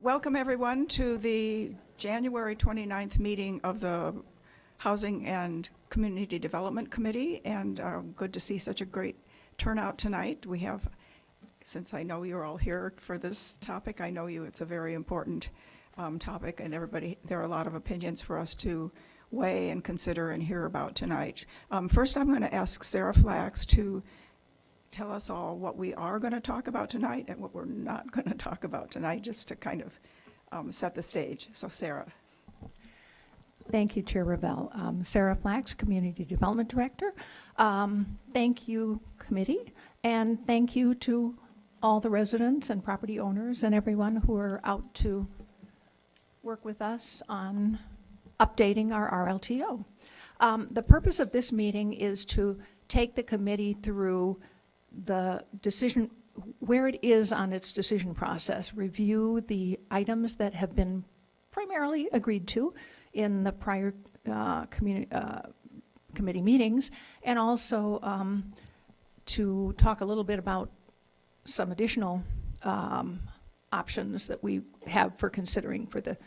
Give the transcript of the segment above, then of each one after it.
Welcome, everyone, to the January 29th meeting of the Housing and Community Development Committee, and good to see such a great turnout tonight. We have, since I know you're all here for this topic, I know it's a very important topic, and there are a lot of opinions for us to weigh and consider and hear about tonight. First, I'm going to ask Sarah Flax to tell us all what we are going to talk about tonight and what we're not going to talk about tonight, just to kind of set the stage. So, Sarah. Thank you, Chair Revelle. Sarah Flax, Community Development Director. Thank you, committee, and thank you to all the residents and property owners and everyone who are out to work with us on updating our RLTO. The purpose of this meeting is to take the committee through the decision, where it is on its decision process, review the items that have been primarily agreed to in the prior committee meetings, and also to talk a little bit about some additional options that we have for considering for the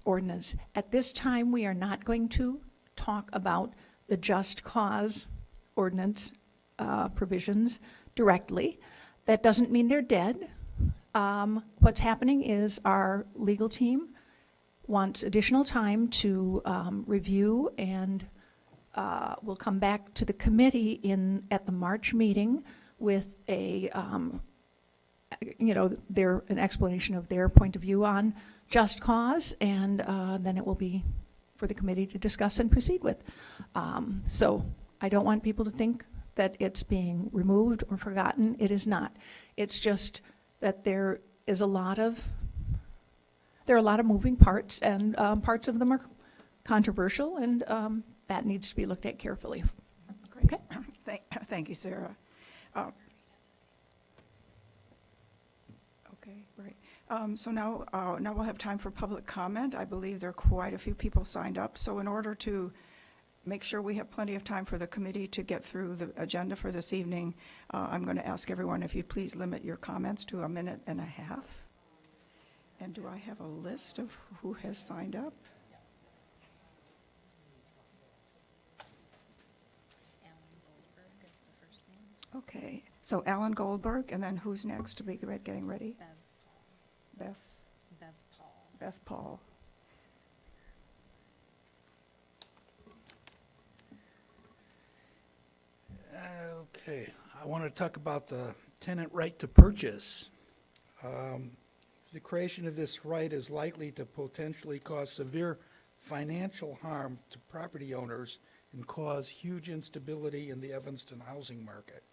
ordinance. At this time, we are not going to talk about the just cause ordinance provisions directly. That doesn't mean they're dead. What's happening is our legal team wants additional time to review, and we'll come back to the committee at the March meeting with an explanation of their point of view on just cause, and then it will be for the committee to discuss and proceed with. So I don't want people to think that it's being removed or forgotten. It is not. It's just that there are a lot of moving parts, and parts of them are controversial, and that needs to be looked at carefully. Great. Okay. Thank you, Sarah. Okay, right. So now we'll have time for public comment. I believe there are quite a few people signed up. So in order to make sure we have plenty of time for the committee to get through the agenda for this evening, I'm going to ask everyone if you'd please limit your comments to 1.5 minutes. And do I have a list of who has signed up? Alan Goldberg is the first name. Okay, so Alan Goldberg, and then who's next to be getting ready? Bev Beth Paul. Beth Paul. Okay, I want to talk about the tenant right to purchase. The creation of this right is likely to potentially cause severe financial harm to property owners and cause huge instability in the Evanston housing market.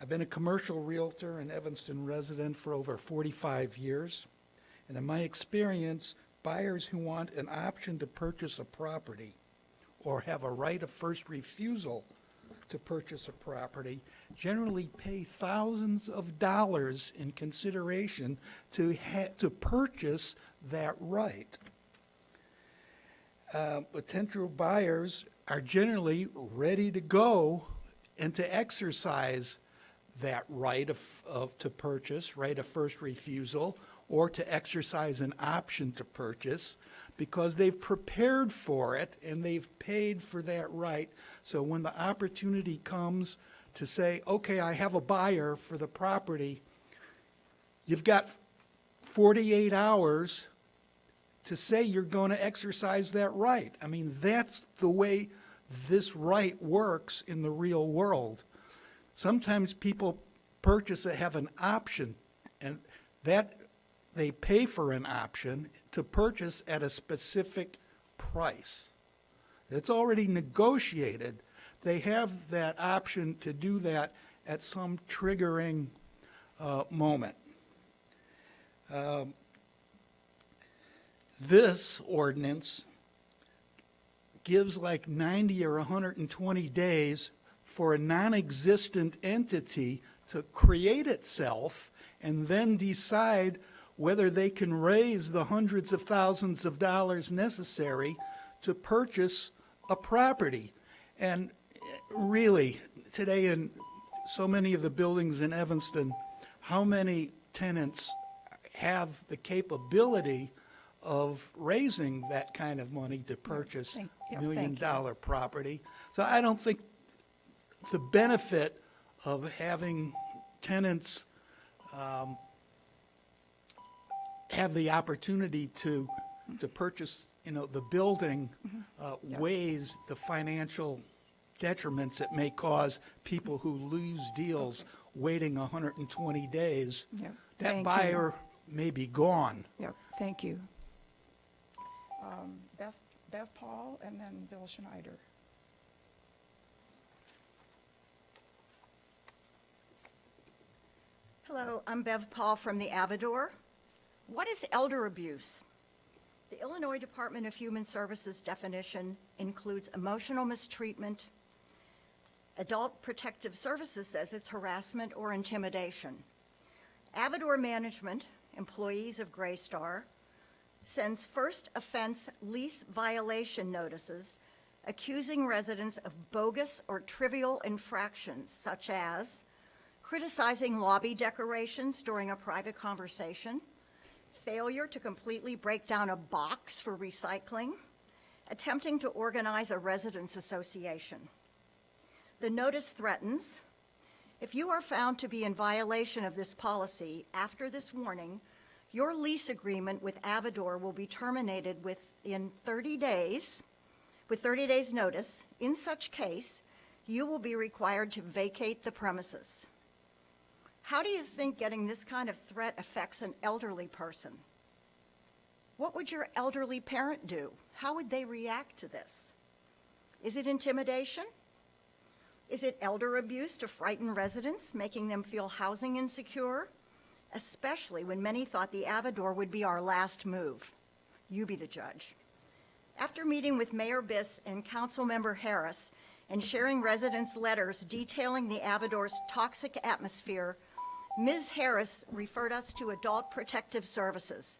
I've been a commercial realtor and Evanston resident for over 45 years, and in my experience, buyers who want an option to purchase a property or have a right of first refusal to purchase a property generally pay thousands of dollars in consideration to purchase that right. Potential buyers are generally ready to go and to exercise that right to purchase, right of first refusal, or to exercise an option to purchase, because they've prepared for it and they've paid for that right. So when the opportunity comes to say, okay, I have a buyer for the property, you've got 48 hours to say you're going to exercise that right. I mean, that's the way this right works in the real world. Sometimes people have an option, and that they pay for an option to purchase at a specific price. It's already negotiated. They have that option to do that at some triggering moment. This ordinance gives like 90 or 120 days for a non-existent entity to create itself and then decide whether they can raise the hundreds of thousands of dollars necessary to purchase a property. And really, today in so many of the buildings in Evanston, how many tenants have the capability of raising that kind of money to purchase Thank- yeah, million-dollar property. So I don't think the benefit of having tenants have the opportunity to purchase, the building weighs the financial detriments it may cause people who lose deals waiting 120 days. Yep, That thank you. buyer may be gone. Yep, thank you. Bev Paul and then Bill Schneider. Hello, I'm Bev Paul from the Avador. What is elder abuse? The Illinois Department of Human Services definition includes emotional mistreatment. Adult Protective Services says it's harassment or intimidation. Avador Management, employees of Greystar, sends first offense lease violation notices accusing residents of bogus or trivial infractions such as criticizing lobby decorations during a private conversation, failure to completely break down a box for recycling, attempting to organize a residents' association. The notice threatens, if you are found to be in violation of this policy after this warning, your lease agreement with Avador will be terminated within 30 days, with 30 days' notice. In such case, you will be required to vacate the premises. How do you think getting this kind of threat affects an elderly person? What would your elderly parent do? How would they react to this? Is it intimidation? Is it elder abuse to frighten residents, making them feel housing insecure? Especially when many thought the Avador would be our last move. You be the judge. After meeting with Mayor Biss and Councilmember Harris and sharing residents' letters detailing the Avador's toxic atmosphere, Ms. Harris referred us to Adult Protective Services.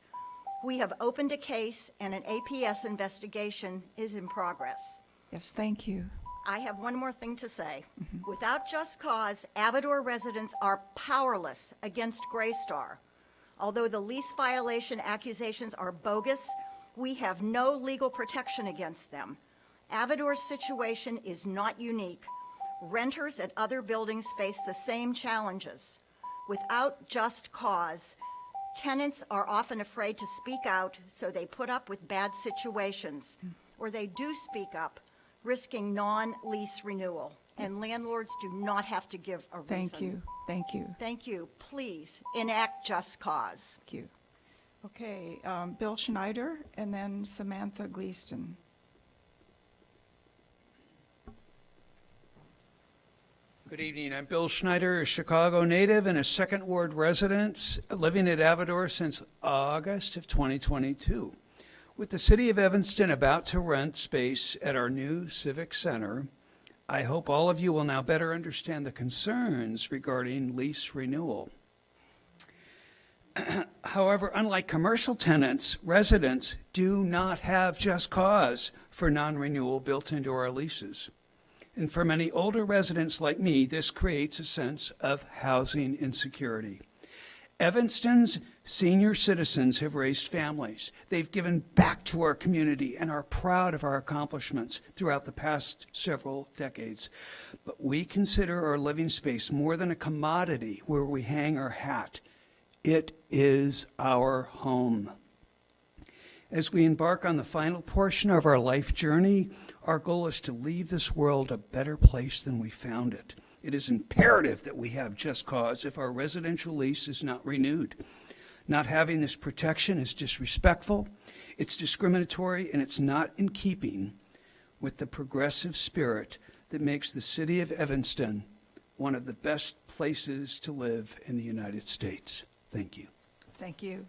We have opened a case and an APS investigation is in progress. Yes, thank you. I have one more thing to say. Without just cause, Avador residents are powerless against Greystar. Although the lease violation accusations are bogus, we have no legal protection against them. Avador's situation is not unique. Renters at other buildings face the same challenges. Without just cause, tenants are often afraid to speak out, so they put up with bad situations, or they do speak up, risking non-lease renewal. And landlords do not have to give a reason. Thank you, thank you, Thank you. Please enact just cause. thank you. Okay, Bill Schneider and then Samantha Gleaston. Good evening. I'm Bill Schneider, a Chicago native and a Second Ward resident, living at Avador since August of 2022. With the city of Evanston about to rent space at our new Civic Center, I hope all of you will now better understand the concerns regarding lease renewal. However, unlike commercial tenants, residents do not have just cause for non-renewal built into our leases. And for many older residents like me, this creates a sense of housing insecurity. Evanston's senior citizens have raised families. They've given back to our community and are proud of our accomplishments throughout the past several decades. But we consider our living space more than a commodity where we hang our hat. It is our home. As we embark on the final portion of our life journey, our goal is to leave this world a better place than we found it. It is imperative that we have just cause if our residential lease is not renewed. Not having this protection is disrespectful, it's discriminatory, and it's not in keeping with the progressive spirit that makes the city of Evanston one of the best places to live in the United States. Thank you. Thank you.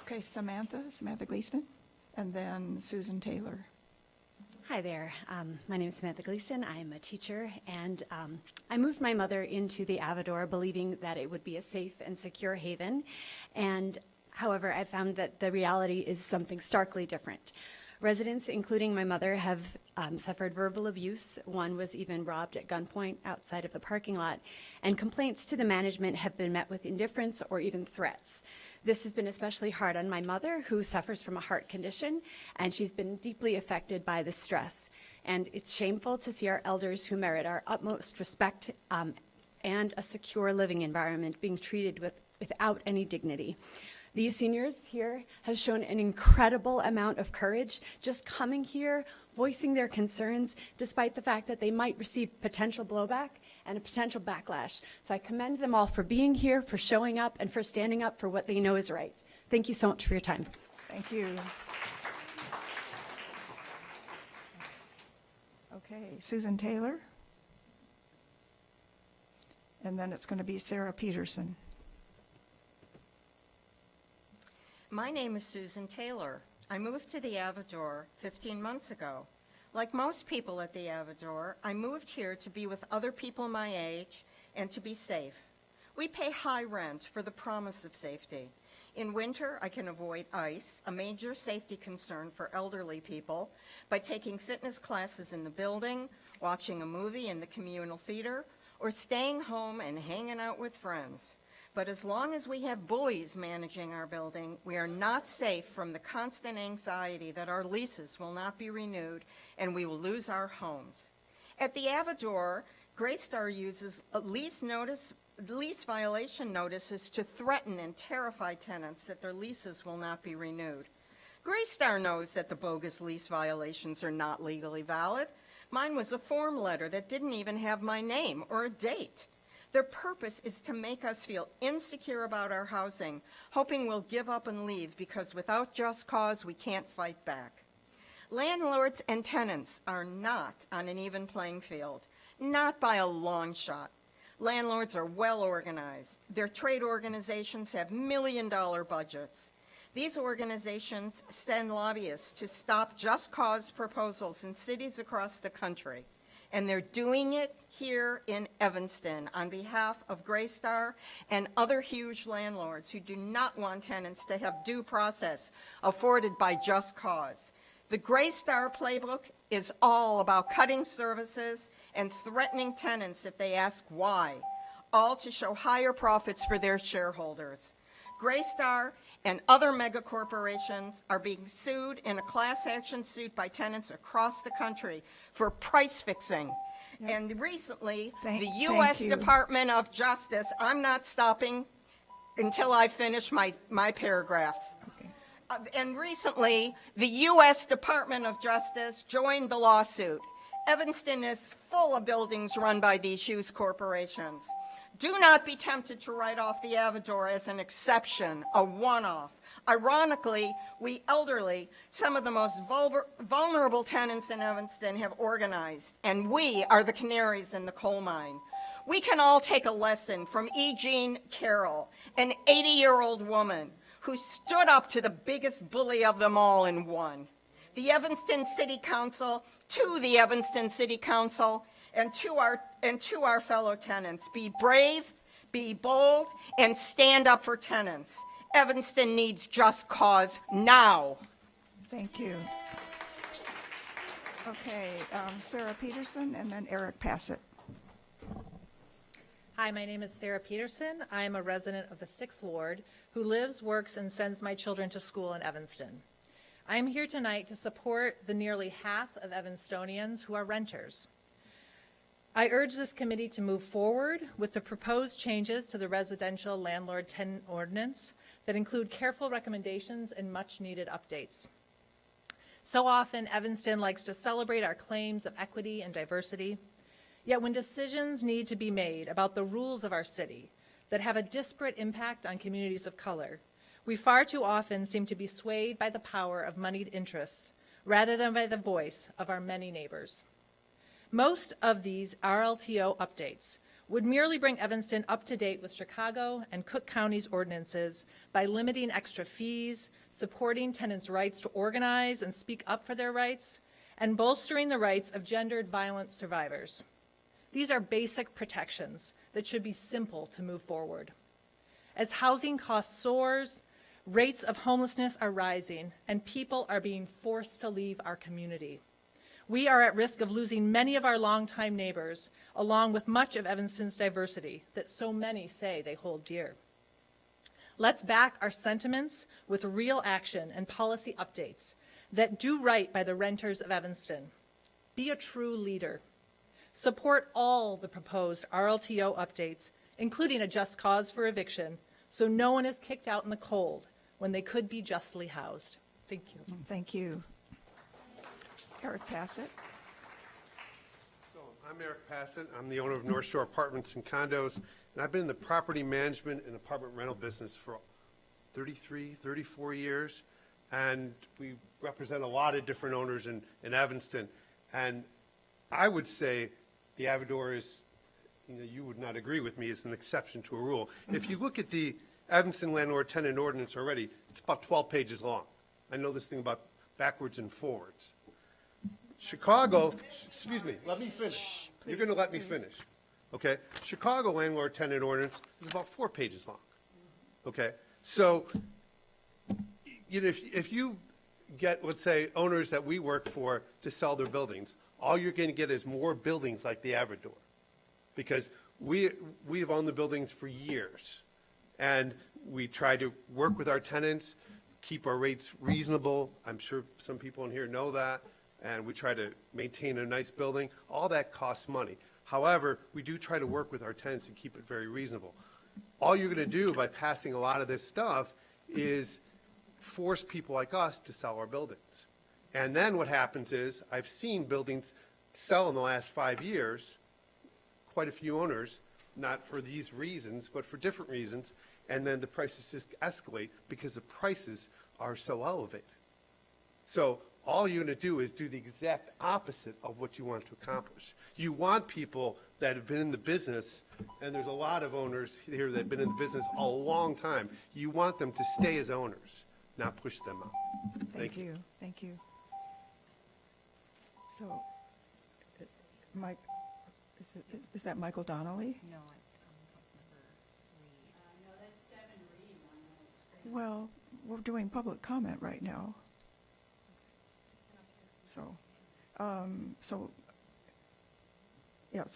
Okay, Samantha Gleaston, and then Susan Taylor. Hi there. My name is Samantha Gleason. I'm a teacher, and I moved my mother into the Avador believing that it would be a safe and secure haven. And however, I found that the reality is something starkly different. Residents, including my mother, have suffered verbal abuse. One was even robbed at gunpoint outside of the parking lot, and complaints to the management have been met with indifference or even threats. This has been especially hard on my mother, who suffers from a heart condition, and she's been deeply affected by the stress. And it's shameful to see our elders, who merit our utmost respect and a secure living environment, being treated without any dignity. These seniors here have shown an incredible amount of courage, just coming here, voicing their concerns, despite the fact that they might receive potential blowback and a potential backlash. So I commend them all for being here, for showing up, and for standing up for what they know is right. Thank you so much for your time. Thank you. Okay, Susan Taylor. And then it's going to be Sarah Peterson. My name is Susan Taylor. I moved to the Avador 15 months ago. Like most people at the Avador, I moved here to be with other people my age and to be safe. We pay high rent for the promise of safety. In winter, I can avoid ice, a major safety concern for elderly people, by taking fitness classes in the building, watching a movie in the communal theater, or staying home and hanging out with friends. But as long as we have bullies managing our building, we are not safe from the constant anxiety that our leases will not be renewed and we will lose our homes. At the Avador, Greystar uses lease violation notices to threaten and terrify tenants that their leases will not be renewed. Greystar knows that the bogus lease violations are not legally valid. Mine was a form letter that didn't even have my name or a date. Their purpose is to make us feel insecure about our housing, hoping we'll give up and leave because without just cause, we can't fight back. Landlords and tenants are not on an even playing field, not by a long shot. Landlords are well organized. Their trade organizations have million-dollar budgets. These organizations send lobbyists to stop just cause proposals in cities across the country. And they're doing it here in Evanston on behalf of Greystar and other huge landlords who do not want tenants to have due process afforded by just cause. The Greystar playbook is all about cutting services and threatening tenants if they ask why, all to show higher profits for their shareholders. Greystar and other mega corporations are being sued in a class action suit by tenants across the country for price fixing. And recently, the U.S. thank you. Department of Justice, I'm not stopping until I finish my paragraphs. Okay. And recently, the U.S. Department of Justice joined the lawsuit. Evanston is full of buildings run by these huge corporations. Do not be tempted to write off the Avador as an exception, a one-off. Ironically, we elderly, some of the most vulnerable tenants in Evanston, have organized, and we are the canaries in the coal mine. We can all take a lesson from E. Jean Carroll, an 80-year-old woman who stood up to the biggest bully of them all and won. The Evanston City Council, to the Evanston City Council, and to our fellow tenants, be brave, be bold, and stand up for tenants. Evanston needs just cause now. Thank you. Okay, Sarah Peterson and then Eric Passett. Hi, my name is Sarah Peterson. I am a resident of the 6th Ward who lives, works, and sends my children to school in Evanston. I am here tonight to support the nearly half of Evanstonians who are renters. I urge this committee to move forward with the proposed changes to the residential landlord-tenant ordinance that include careful recommendations and much-needed updates. So often, Evanston likes to celebrate our claims of equity and diversity, yet when decisions need to be made about the rules of our city that have a disparate impact on communities of color, we far too often seem to be swayed by the power of moneyed interests rather than by the voice of our many neighbors. Most of these RLTO updates would merely bring Evanston up to date with Chicago and Cook County's ordinances by limiting extra fees, supporting tenants' rights to organize and speak up for their rights, and bolstering the rights of gendered violence survivors. These are basic protections that should be simple to move forward. As housing costs soars, Rates of homelessness are rising, and people are being forced to leave our community. We are at risk of losing many of our longtime neighbors, along with much of Evanston's diversity that so many say they hold dear. Let's back our sentiments with real action and policy updates that do right by the renters of Evanston. Be a true leader. Support all the proposed RLTO updates, including a just cause for eviction, so no one is kicked out in the cold when they could be justly housed. Thank you. Thank you. Eric Passett. So I'm Eric Passett. I'm the owner of North Shore Apartments and Condos, and I've been in the property management and apartment rental business for 33, 34 years, and we represent a lot of different owners in Evanston. And I would say the Avador is, you would not agree with me, is an exception to a rule. If you look at the Evanston Landlord Tenant Ordinance already, it's about 12 pages long. I know this thing about backwards and forwards. Chicago, excuse me, let me finish. You're going to let me finish, okay? Chicago Landlord Tenant Ordinance is about 4 pages long, okay? So, if you get, let's say, owners that we work for to sell their buildings, all you're going to get is more buildings like the Avador, because we've owned the buildings for years, and we try to work with our tenants, keep our rates reasonable. I'm sure some people in here know that. And we try to maintain a nice building. All that costs money. However, we do try to work with our tenants and keep it very reasonable. All you're going to do by passing a lot of this stuff is force people like us to sell our buildings. And then what happens is, I've seen buildings sell in the last 5 years, quite a few owners, not for these reasons, but for different reasons, and then the prices just escalate because the prices are so elevated. So all you're going to do is do the exact opposite of what you want to accomplish. You want people that have been in the business, and there's a lot of owners here that have been in the business a long time. You want them to stay as owners, not push them out. Thank you. Thank you. So, Mike, is that Michael Donnelly? No, it's Councilmember Reed. No, that's Devin Reed on the screen. Well, we're doing public comment right now. So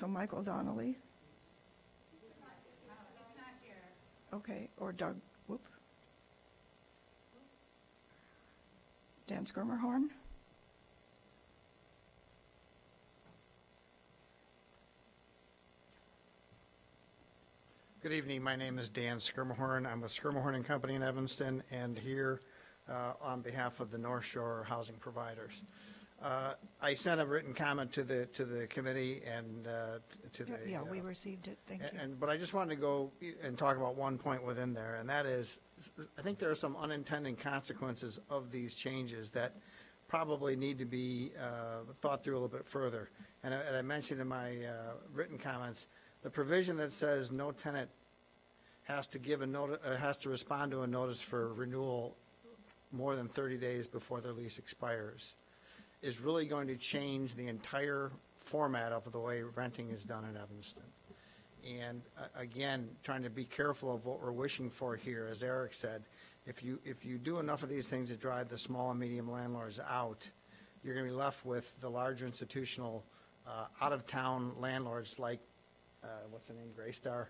Michael Donnelly. He's not here. Okay, or Doug, Dan Skirmerhorn. Good evening. My name is Dan Skirmerhorn. I'm with Skirmerhorn and Company in Evanston, and here on behalf of the North Shore Housing Providers. I sent a written comment to the committee and to the. Yeah, we received it. Thank you. But I just wanted to go and talk about one point within there, and that is, I think there are some unintended consequences of these changes that probably need to be thought through a little bit further. And I mentioned in my written comments, the provision that says no tenant has to give a notice, has to respond to a notice for renewal more than 30 days before their lease expires is really going to change the entire format of the way renting is done in Evanston. And again, trying to be careful of what we're wishing for here, as Eric said, if you do enough of these things to drive the small and medium landlords out, you're going to be left with the larger institutional out-of-town landlords like, what's the name, Greystar,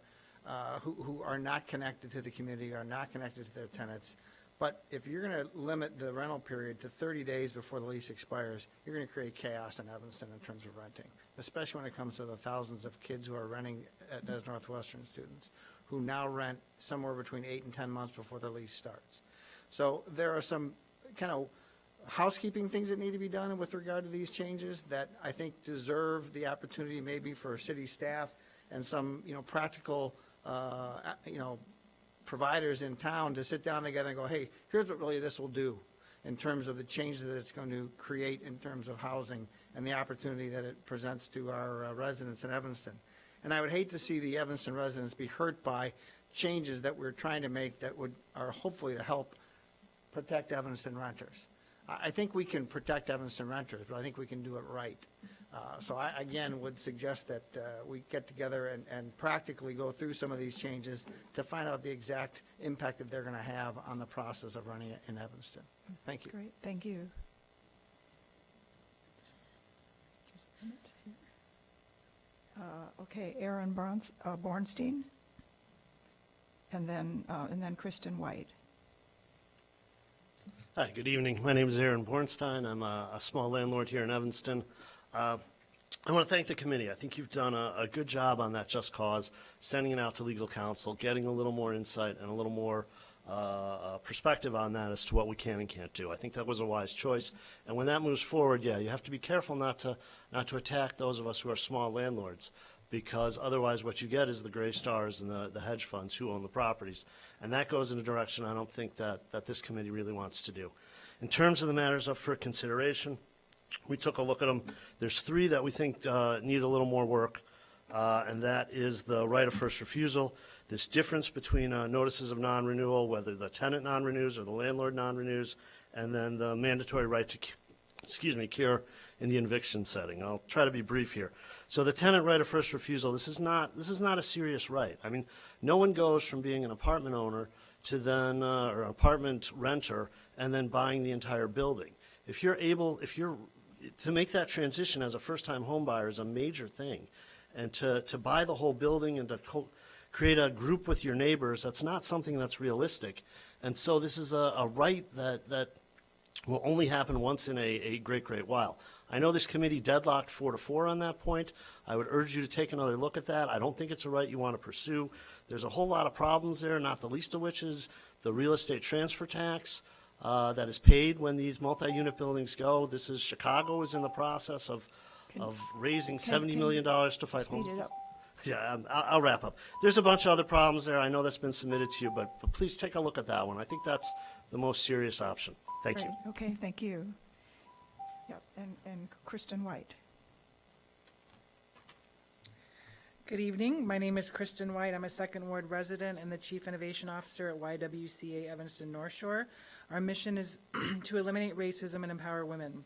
who are not connected to the community, are not connected to their tenants. But if you're going to limit the rental period to 30 days before the lease expires, you're going to create chaos in Evanston in terms of renting, especially when it comes to the thousands of kids who are renting as Northwestern students, who now rent somewhere between 8 and 10 months before their lease starts. So there are some kind of housekeeping things that need to be done with regard to these changes that I think deserve the opportunity maybe for city staff and some, practical, providers in town to sit down together and go, hey, here's what really this will do in terms of the changes that it's going to create in terms of housing and the opportunity that it presents to our residents in Evanston. And I would hate to see the Evanston residents be hurt by changes that we're trying to make that are hopefully to help protect Evanston renters. I think we can protect Evanston renters, but I think we can do it right. So I, again, would suggest that we get together and practically go through some of these changes to find out the exact impact that they're going to have on the process of running it in Evanston. Thank you. Great, thank you. Okay, Aaron Bornstein, and then Kristen White. Hi, good evening. My name is Aaron Bornstein. I'm a small landlord here in Evanston. I want to thank the committee. I think you've done a good job on that just cause, sending it out to legal counsel, getting a little more insight and a little more perspective on that as to what we can and can't do. I think that was a wise choice. And when that moves forward, yeah, you have to be careful not to attack those of us who are small landlords, because otherwise what you get is the gray stars and the hedge funds who own the properties. And that goes in a direction I don't think that this committee really wants to do. In terms of the matters up for consideration, we took a look at them. There's 3 that we think need a little more work, and that is the right of first refusal, this difference between notices of non-renewal, whether the tenant non-renews or the landlord non-renews, and then the mandatory right to cure in the eviction setting. I'll try to be brief here. So the tenant right of first refusal, this is not a serious right. I mean, no one goes from being an apartment owner to then, or an apartment renter, and then buying the entire building. To make that transition as a first-time home buyer is a major thing. And to buy the whole building and to create a group with your neighbors, that's not something that's realistic. And so this is a right that will only happen once in a great while. I know this committee deadlocked 4-4 on that point. I would urge you to take another look at that. I don't think it's a right you want to pursue. There's a whole lot of problems there, not the least of which is the real estate transfer tax that is paid when these multi-unit buildings go. Chicago is in the process of raising $70 million to fight Speed it homelessness. up. Yeah, I'll wrap up. There's a bunch of other problems there. I know that's been submitted to you, but please take a look at that one. I think that's the most serious option. Thank you. Great, okay, thank you. Yep, and Kristen White. Good evening. My name is Kristen White. I'm a Second Ward resident and the Chief Innovation Officer at YWCA Evanston North Shore. Our mission is to eliminate racism and empower women.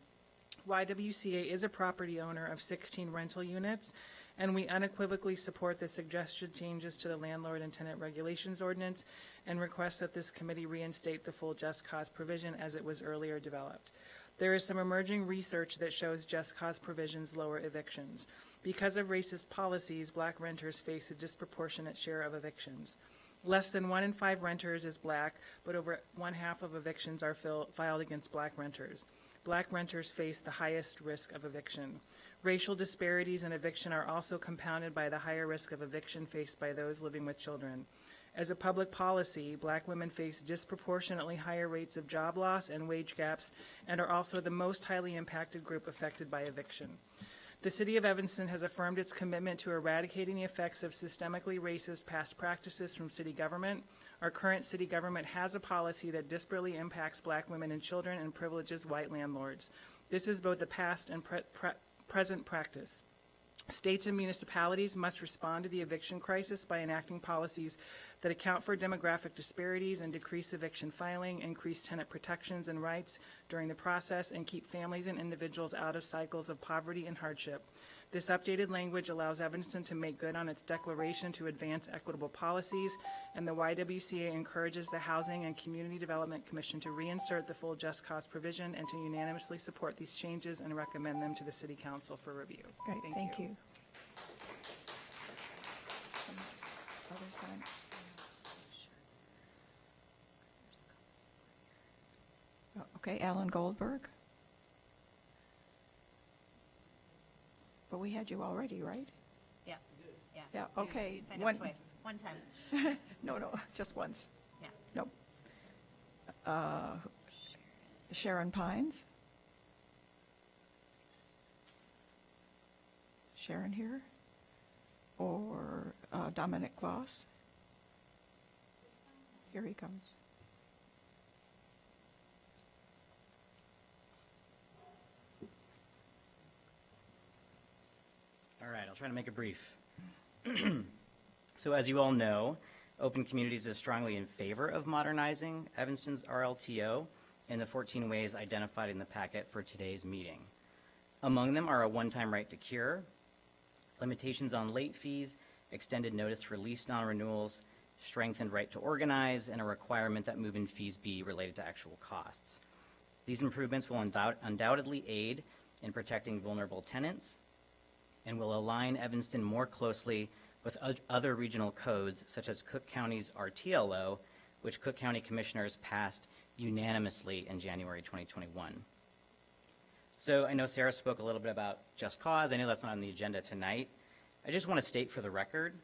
YWCA is a property owner of 16 rental units, and we unequivocally support the suggested changes to the Landlord and Tenant Regulations Ordinance and request that this committee reinstate the full just cause provision as it was earlier developed. There is some emerging research that shows just cause provisions lower evictions. Because of racist policies, black renters face a disproportionate share of evictions. Less than 1 in 5 renters is black, but over 1/2 of evictions are filed against black renters. Black renters face the highest risk of eviction. Racial disparities in eviction are also compounded by the higher risk of eviction faced by those living with children. As a public policy, black women face disproportionately higher rates of job loss and wage gaps and are also the most highly impacted group affected by eviction. The City of Evanston has affirmed its commitment to eradicating the effects of systemically racist past practices from city government. Our current city government has a policy that disparately impacts black women and children and privileges white landlords. This is both a past and present practice. States and municipalities must respond to the eviction crisis by enacting policies that account for demographic disparities and decrease eviction filing, increase tenant protections and rights during the process, and keep families and individuals out of cycles of poverty and hardship. This updated language allows Evanston to make good on its declaration to advance equitable policies, and the YWCA encourages the Housing and Community Development Commission to reinsert the full just cause provision and to unanimously support these changes and recommend them to the City Council for review. Great, thank you. Some other side. Okay, Alan Goldberg. But we had you already, right? Yeah. Yeah, okay. You signed One- up twice, one time. No, just once. Yeah. Nope. Sharon Pines? Sharon here? Or Dominic Voss? Here he comes. All right, I'll try to make it brief. So as you all know, Open Communities is strongly in favor of modernizing Evanston's RLTO in the 14 ways identified in the packet for today's meeting. Among them are a one-time right to cure, limitations on late fees, extended notice for lease non-renewals, strengthened right to organize, and a requirement that move-in fees be related to actual costs. These improvements will undoubtedly aid in protecting vulnerable tenants and will align Evanston more closely with other regional codes, such as Cook County's RTLO, which Cook County Commissioners passed unanimously in January 2021. So I know Sarah spoke a little bit about Just Cause. I know that's not on the agenda tonight. I just want to state for the record,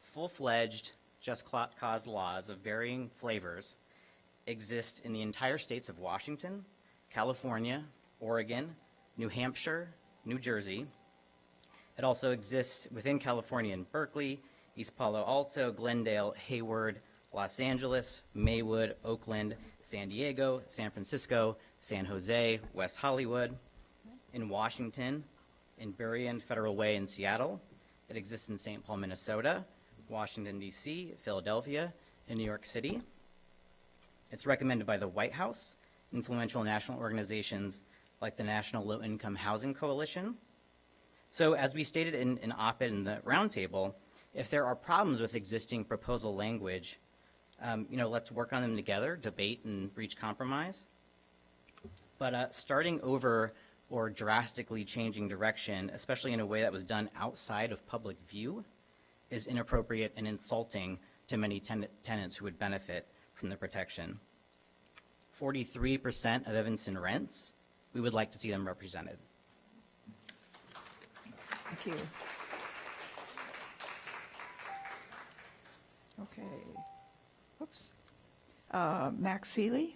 full-fledged Just Cause laws of varying flavors exist in the entire states of Washington, California, Oregon, New Hampshire, New Jersey. It also exists within California in Berkeley, East Palo Alto, Glendale, Hayward, Los Angeles, Maywood, Oakland, San Diego, San Francisco, San Jose, West Hollywood. In Washington, in Burien Federal Way in Seattle. It exists in St. Paul, Minnesota, Washington, D.C., Philadelphia, and New York City. It's recommended by the White House, influential national organizations like the National Low Income Housing Coalition. So as we stated in an op-ed in the roundtable, if there are problems with existing proposal language, let's work on them together, debate, and reach compromise. But starting over or drastically changing direction, especially in a way that was done outside of public view, is inappropriate and insulting to many tenants who would benefit from the protection. 43% of Evanston rents, we would like to see them represented. Thank you. Okay. Whoops. Max Seeley?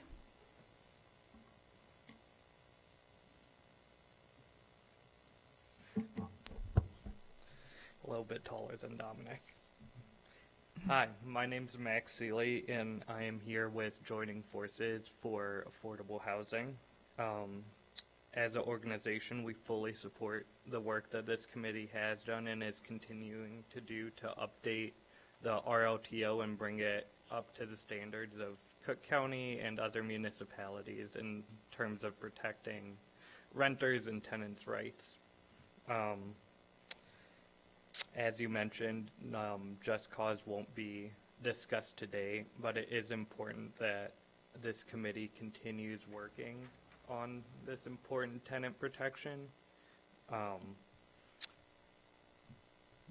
A little bit taller than Dominic. Hi, my name's Max Seeley, and I am here with Joining Forces for Affordable Housing. As an organization, we fully support the work that this committee has done and is continuing to do to update the RLTO and bring it up to the standards of Cook County and other municipalities in terms of protecting renters and tenants' rights. As you mentioned, Just Cause won't be discussed today, but it is important that this committee continues working on this important tenant protection.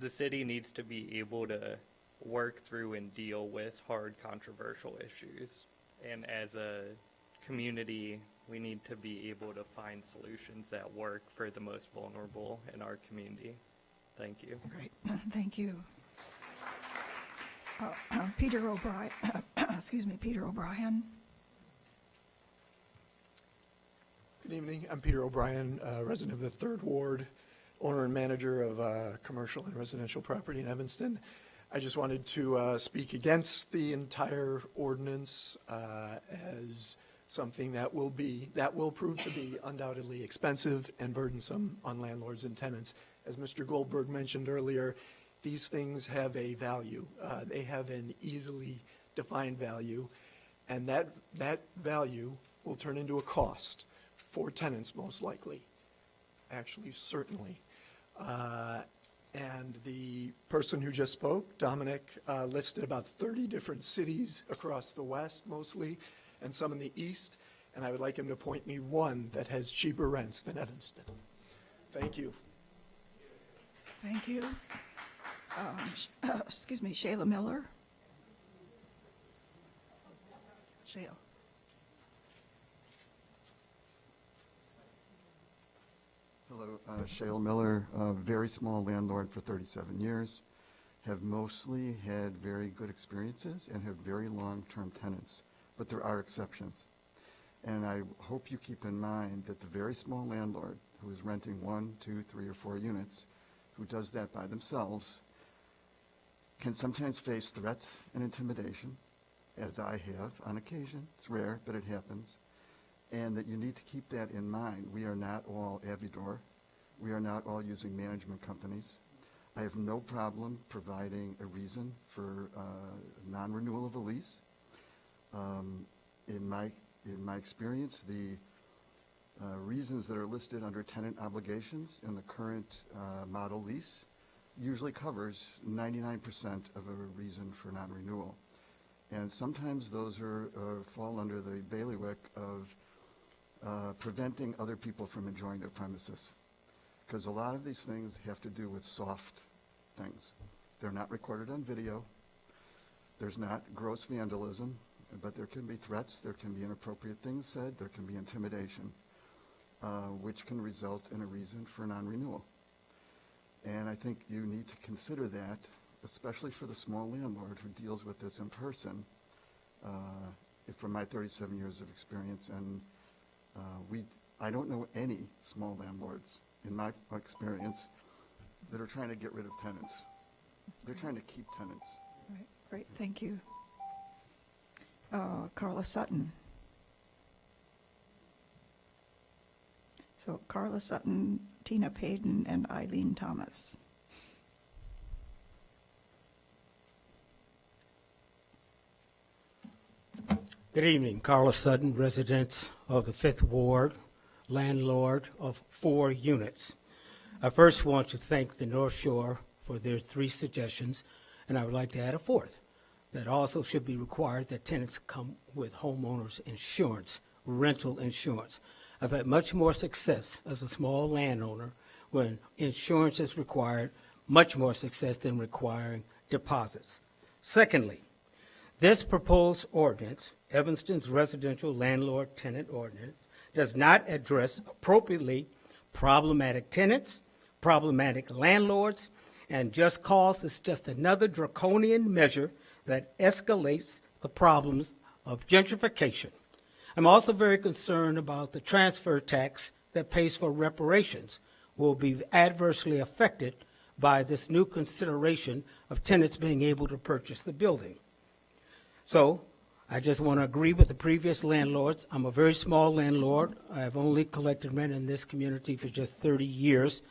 The city needs to be able to work through and deal with hard, controversial issues. And as a community, we need to be able to find solutions that work for the most vulnerable in our community. Thank you. Great, thank you. Peter O'Brien, Peter O'Brien. Good evening. I'm Peter O'Brien, resident of the 3rd Ward, owner and manager of commercial and residential property in Evanston. I just wanted to speak against the entire ordinance as something that will prove to be undoubtedly expensive and burdensome on landlords and tenants. As Mr. Goldberg mentioned earlier, these things have a value. They have an easily defined value, and that value will turn into a cost for tenants most likely, actually certainly. And the person who just spoke, Dominic, listed about 30 different cities across the West mostly, and some in the East, and I would like him to point me one that has cheaper rents than Evanston. Thank you. Thank you. Shayla Miller. Shayla. Hello, Shale Miller, very small landlord for 37 years, have mostly had very good experiences and have very long-term tenants, but there are exceptions. And I hope you keep in mind that the very small landlord who is renting 1, 2, 3, or 4 units, who does that by themselves, can sometimes face threats and intimidation, as I have on occasion. It's rare, but it happens. And that you need to keep that in mind. We are not all Avidor. We are not all using management companies. I have no problem providing a reason for non-renewal of a lease. In my experience, the reasons that are listed under tenant obligations in the current model lease usually covers 99% of a reason for non-renewal. And sometimes those fall under the bailiwick of preventing other people from enjoying their premises. Because a lot of these things have to do with soft things. They're not recorded on video. There's not gross vandalism, but there can be threats, there can be inappropriate things said, there can be intimidation, which can result in a reason for non-renewal. And I think you need to consider that, especially for the small landlord who deals with this in person, from my 37 years of experience. And I don't know any small landlords, in my experience, that are trying to get rid of tenants. They're trying to keep tenants. Right, great, thank you. Carla Sutton. So Carla Sutton, Tina Payden, and Eileen Thomas. Good evening, Carla Sutton, resident of the 5th Ward, landlord of 4 units. I first want to thank the North Shore for their 3 suggestions, and I would like to add a 4th, that also should be required that tenants come with homeowners insurance, rental insurance. I've had much more success as a small landowner when insurance is required, much more success than requiring deposits. Secondly, this proposed ordinance, Evanston's residential landlord-tenant ordinance, does not address appropriately problematic tenants, problematic landlords, and just cause is just another draconian measure that escalates the problems of gentrification. I'm also very concerned about the transfer tax that pays for reparations will be adversely affected by this new consideration of tenants being able to purchase the building. So I just want to agree with the previous landlords. I'm a very small landlord. I've only collected rent in this community for just 30 years.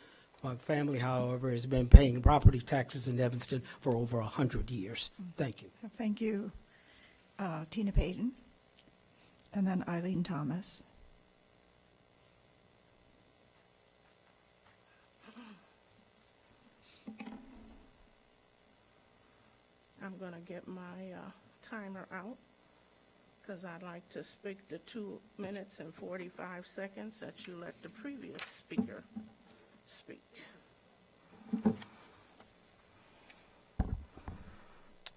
My family, however, has been paying property taxes in Evanston for over 100 years. Thank you. Thank you, Tina Payden, and then Eileen Thomas. I'm going to get my timer out because I'd like to speak the 2 minutes and 45 seconds that you let the previous speaker speak.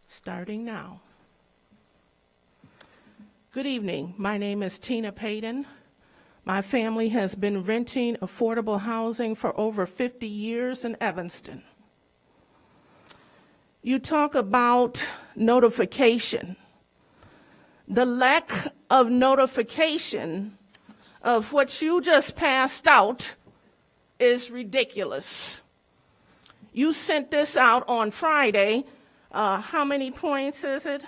Starting now. Good evening. My name is Tina Payden. My family has been renting affordable housing for over 50 years in Evanston. You talk about notification. The lack of notification of what you just passed out is ridiculous. You sent this out on Friday. How many points is it?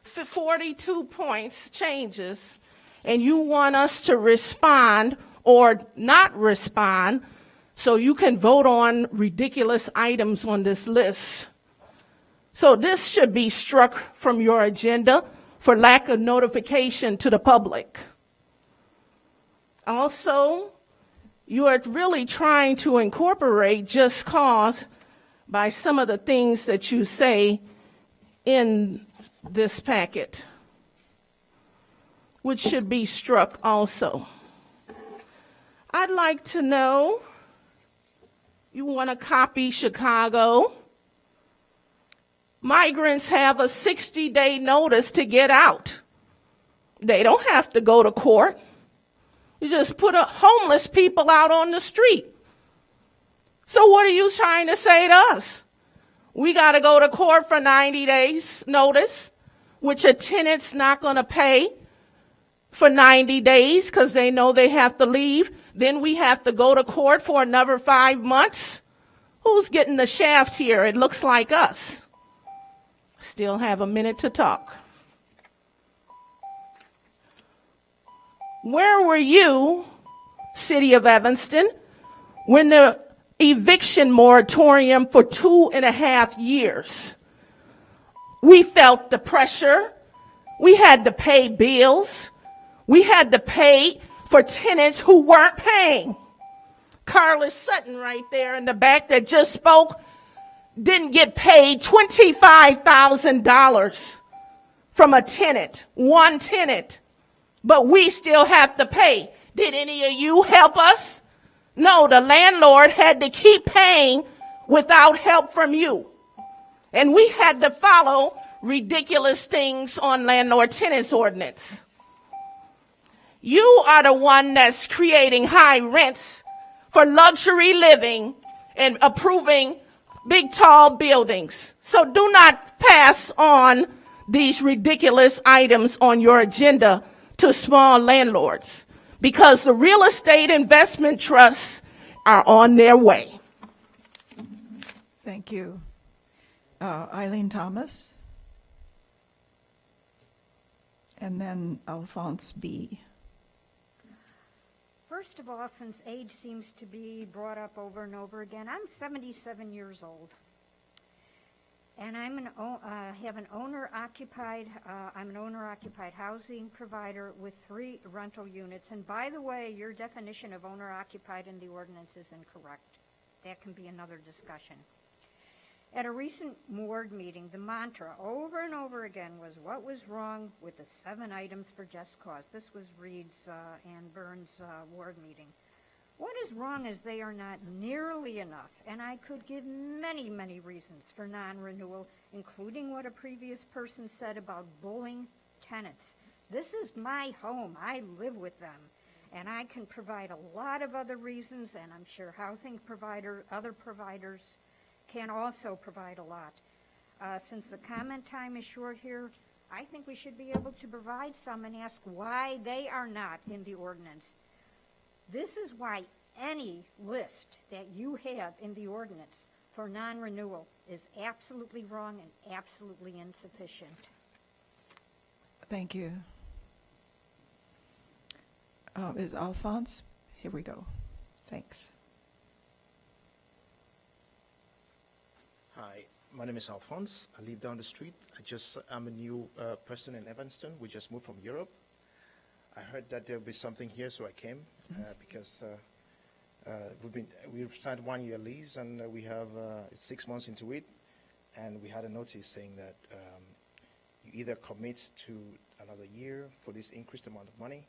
42 points, changes, and you want us to respond or not respond so you can vote on ridiculous items on this list. So this should be struck from your agenda for lack of notification to the public. Also, you are really trying to incorporate just cause by some of the things that you say in this packet, which should be struck also. I'd like to know, you want to copy Chicago? Migrants have a 60-day notice to get out. They don't have to go to court. You just put homeless people out on the street. So what are you trying to say to us? We got to go to court for 90 days notice, which a tenant's not going to pay for 90 days because they know they have to leave. Then we have to go to court for another 5 months. Who's getting the shaft here? It looks like us. Still have a minute to talk. Where were you, City of Evanston, when the eviction moratorium for 2.5 years? We felt the pressure. We had to pay bills. We had to pay for tenants who weren't paying. Carla Sutton right there in the back that just spoke didn't get paid $25,000 from a tenant, one tenant, but we still have to pay. Did any of you help us? No, the landlord had to keep paying without help from you. And we had to follow ridiculous things on landlord-tenants ordinance. You are the one that's creating high rents for luxury living and approving big, tall buildings. So do not pass on these ridiculous items on your agenda to small landlords, because the real estate investment trusts are on their way. Thank you. Eileen Thomas. And then Alphonse B. First of all, since age seems to be brought up over and over again, I'm 77 years old. And I'm an owner-occupied housing provider with 3 rental units. And by the way, your definition of owner-occupied in the ordinance is incorrect. That can be another discussion. At a recent ward meeting, the mantra over and over again was what was wrong with the 7 items for just cause. This was Reed's and Burns' ward meeting. What is wrong is they are not nearly enough, and I could give many, many reasons for non-renewal, including what a previous person said about bullying tenants. This is my home. I live with them, and I can provide a lot of other reasons, and I'm sure other providers can also provide a lot. Since the comment time is short here, I think we should be able to provide some and ask why they are not in the ordinance. This is why any list that you have in the ordinance for non-renewal is absolutely wrong and absolutely insufficient. Thank you. Is Alphonse? Here we go. Thanks. Hi, my name is Alphonse. I live down the street. I'm a new person in Evanston. We just moved from Europe. I heard that there'll be something here, so I came because we've signed 1-year lease and we have 6 months into it, and we had a notice saying that you either commit to another year for this increased amount of money,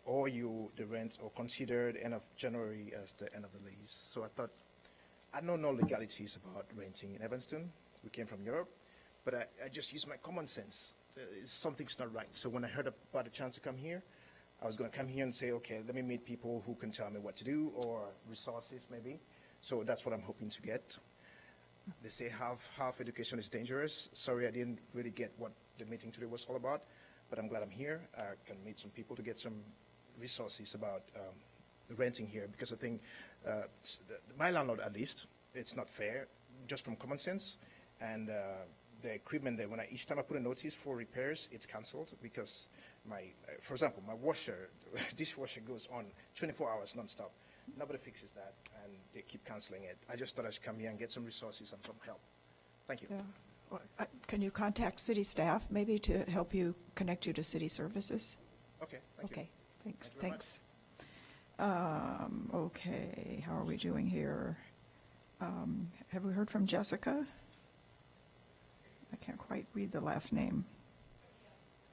or the rent, or consider the end of January as the end of the lease. So I thought, I know no legalities about renting in Evanston. We came from Europe, but I just used my common sense. Something's not right. So when I heard about a chance to come here, I was going to come here and say, okay, let me meet people who can tell me what to do, or resources maybe. So that's what I'm hoping to get. They say half education is dangerous. Sorry, I didn't really get what the meeting today was all about, but I'm glad I'm here. I can meet some people to get some resources about renting here, because I think my landlord, at least, it's not fair, just from common sense. And the equipment there, each time I put a notice for repairs, it's canceled, because for example, my dishwasher goes on 24 hours nonstop. Nobody fixes that, and they keep canceling it. I just thought I should come here and get some resources and some help. Thank you. Yeah. Well, can you contact city staff maybe to help you connect you to city services? Okay, thank you. Okay, thanks, Thank you very thanks. Okay, how are we doing here? Have we heard from Jessica? I can't quite read the last name.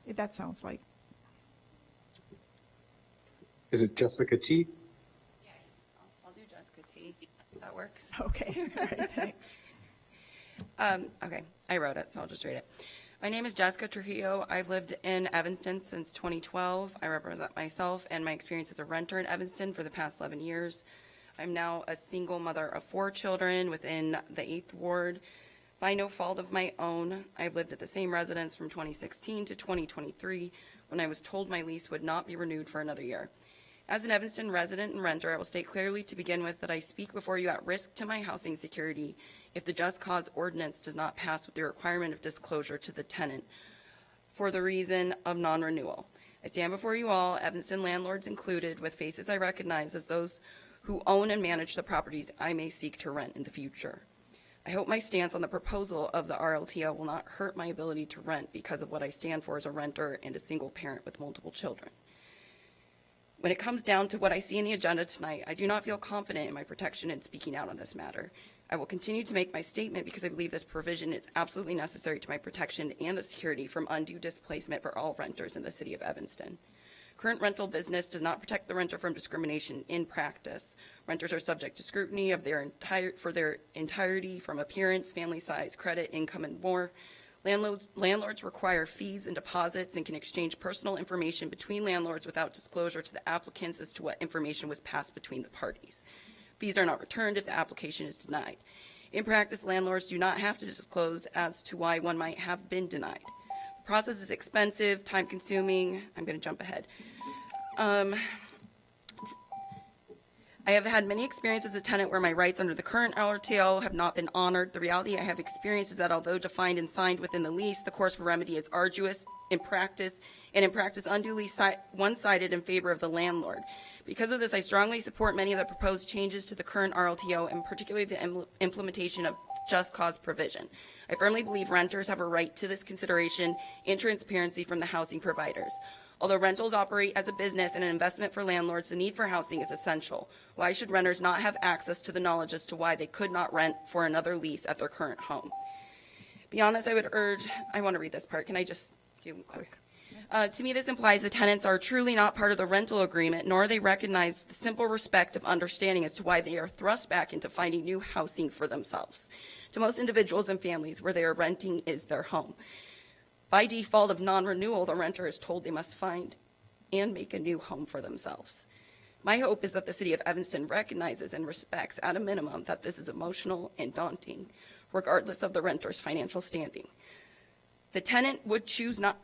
That sounds like. Is it Jessica T? I'll do Jessica T. That works. Okay, all right, thanks. Okay, I wrote it, so I'll just read it. My name is Jessica Trujillo. I've lived in Evanston since 2012. I represent myself and my experience as a renter in Evanston for the past 11 years. I'm now a single mother of 4 children within the 8th Ward. By no fault of my own, I've lived at the same residence from 2016 to 2023, when I was told my lease would not be renewed for another year. As an Evanston resident and renter, I will state clearly to begin with that I speak before you at risk to my housing security if the Just Cause ordinance does not pass with the requirement of disclosure to the tenant for the reason of non-renewal. I stand before you all, Evanston landlords included, with faces I recognize as those who own and manage the properties I may seek to rent in the future. I hope my stance on the proposal of the RLTO will not hurt my ability to rent because of what I stand for as a renter and a single parent with multiple children. When it comes down to what I see in the agenda tonight, I do not feel confident in my protection in speaking out on this matter. I will continue to make my statement because I believe this provision is absolutely necessary to my protection and the security from undue displacement for all renters in the city of Evanston. Current rental business does not protect the renter from discrimination in practice. Renters are subject to scrutiny of their entirety from appearance, family size, credit, income, and more. Landlords require fees and deposits and can exchange personal information between landlords without disclosure to the applicants as to what information was passed between the parties. Fees are not returned if the application is denied. In practice, landlords do not have to disclose as to why one might have been denied. The process is expensive, time-consuming. I'm going to jump ahead. I have had many experiences as a tenant where my rights under the current LRTO have not been honored. The reality I have experienced is that although defined and signed within the lease, the course for remedy is arduous in practice, and in practice unduly one-sided in favor of the landlord. Because of this, I strongly support many of the proposed changes to the current RLTO, and particularly the implementation of just cause provision. I firmly believe renters have a right to this consideration and transparency from the housing providers. Although rentals operate as a business and an investment for landlords, the need for housing is essential. Why should renters not have access to the knowledge as to why they could not rent for another lease at their current home? Beyond this, I would urge, I want to read this part. Can I just do quick? To me, this implies the tenants are truly not part of the rental agreement, nor they recognize the simple respect of understanding as to why they are thrust back into finding new housing for themselves. To most individuals and families, where they are renting is their home. By default of non-renewal, the renter is told they must find and make a new home for themselves. My hope is that the city of Evanston recognizes and respects at a minimum that this is emotional and daunting, regardless of the renter's financial standing. The tenant would choose not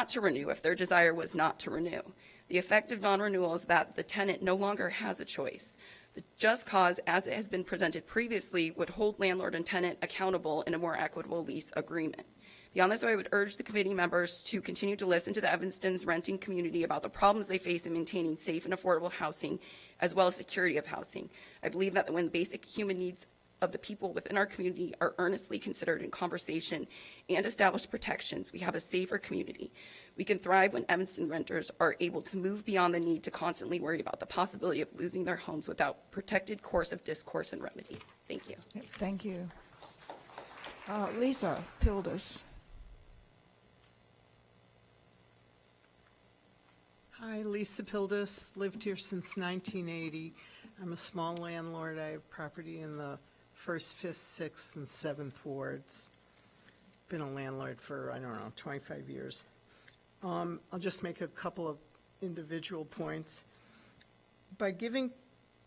to renew if their desire was not to renew. The effect of non-renewal is that the tenant no longer has a choice. The just cause, as it has been presented previously, would hold landlord and tenant accountable in a more equitable lease agreement. Beyond this, I would urge the committee members to continue to listen to the Evanston's renting community about the problems they face in maintaining safe and affordable housing, as well as security of housing. I believe that when basic human needs of the people within our community are earnestly considered in conversation and established protections, we have a safer community. We can thrive when Evanston renters are able to move beyond the need to constantly worry about the possibility of losing their homes without protected course of discourse and remedy. Thank you. Thank you. Lisa Pildes. Hi, Lisa Pildes, lived here since 1980. I'm a small landlord. I have property in the 1st, 5th, 6th, and 7th wards. Been a landlord for, 25 years. I'll just make a couple of individual points. By giving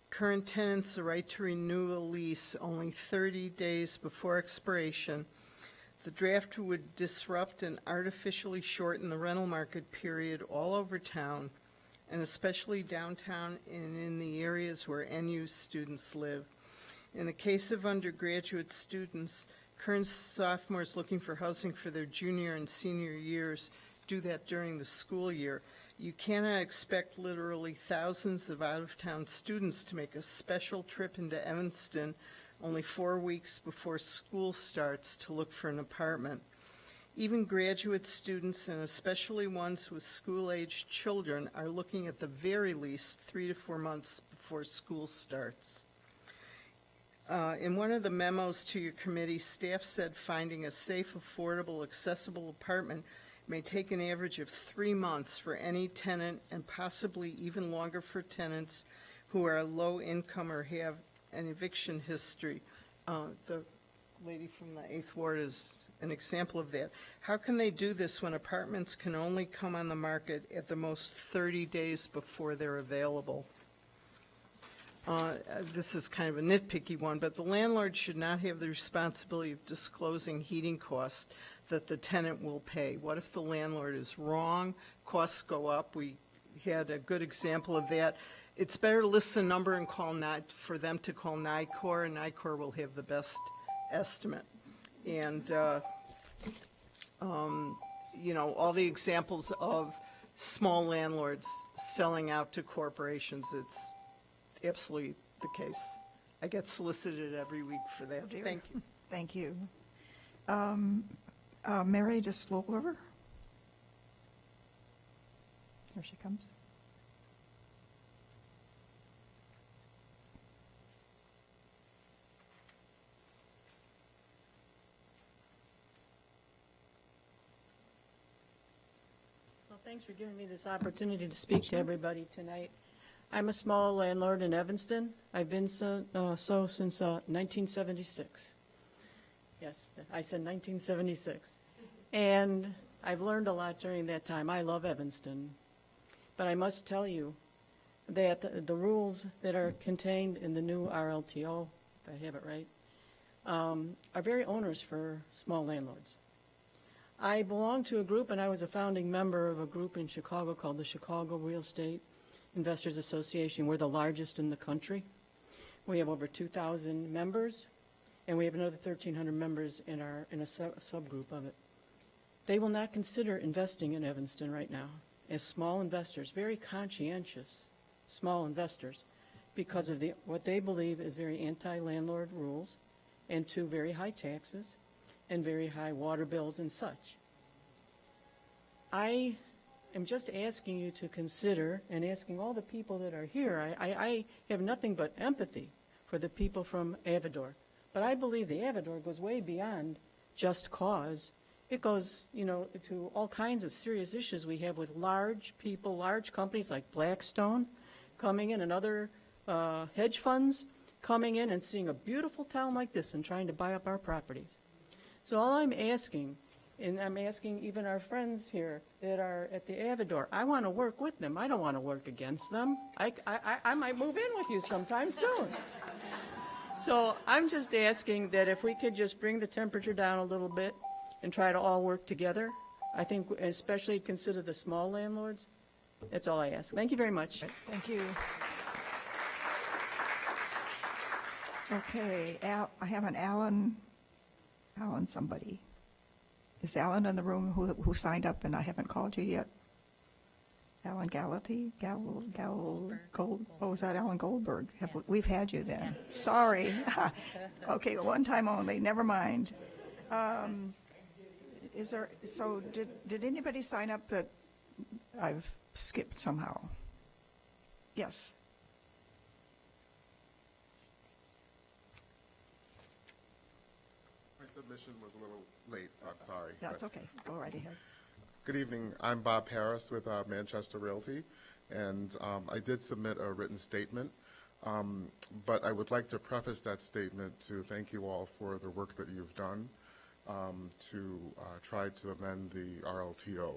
current tenants the right to renew a lease only 30 days before expiration, the draft would disrupt and artificially shorten the rental market period all over town, and especially downtown and in the areas where NU students live. In the case of undergraduate students, current sophomores looking for housing for their junior and senior years do that during the school year. You cannot expect literally thousands of out-of-town students to make a special trip into Evanston only 4 weeks before school starts to look for an apartment. Even graduate students, and especially ones with school-aged children, are looking at the very least 3 to 4 months before school starts. In one of the memos to your committee, staff said finding a safe, affordable, accessible apartment may take an average of 3 months for any tenant, and possibly even longer for tenants who are low income or have an eviction history. The lady from the 8th Ward is an example of that. How can they do this when apartments can only come on the market at the most 30 days before they're available? This is kind of a nitpicky one, but the landlord should not have the responsibility of disclosing heating costs that the tenant will pay. What if the landlord is wrong? Costs go up. We had a good example of that. It's better to list the number and for them to call NICOR, and NICOR will have the best estimate. And, all the examples of small landlords selling out to corporations, it's absolutely the case. I get solicited every week for that. Thank you. Thank you. Mary DeSlover? Here she comes. Thanks for giving me this opportunity to speak to everybody tonight. I'm a small landlord in Evanston. I've been so since 1976. Yes, I said 1976. And I've learned a lot during that time. I love Evanston. But I must tell you that the rules that are contained in the new RLTO, if I have it right, are very onerous for small landlords. I belong to a group, and I was a founding member of a group in Chicago called the Chicago Real Estate Investors Association. We're the largest in the country. We have over 2,000 members, and we have another 1,300 members in a subgroup of it. They will not consider investing in Evanston right now as small investors, very conscientious small investors, because of what they believe is very anti-landlord rules, and two, very high taxes and very high water bills and such. I am just asking you to consider, and asking all the people that are here, I have nothing but empathy for the people from Avador, but I believe the Avador goes way beyond just cause. It goes, to all kinds of serious issues we have with large people, large companies like Blackstone coming in, and other hedge funds coming in and seeing a beautiful town like this and trying to buy up our properties. So all I'm asking, and I'm asking even our friends here that are at the Avador, I want to work with them. I don't want to work against them. I might move in with you sometime soon. So I'm just asking that if we could just bring the temperature down a little bit and try to all work together. I think especially consider the small landlords. That's all I ask. Thank you very much. Thank you. Okay, I have an Alan somebody. Is Alan in the room who signed up and I haven't called you yet? Alan Gallaty? Oh, is that Alan Goldberg? We've had you then. Sorry. Okay, one time only, never mind. Did anybody sign up that I've skipped somehow? Yes. My submission was a little late, so I'm sorry. That's okay. Go right ahead. Good evening. I'm Bob Harris with Manchester Realty, and I did submit a written statement, but I would like to preface that statement to thank you all for the work that you've done to try to amend the RLTO.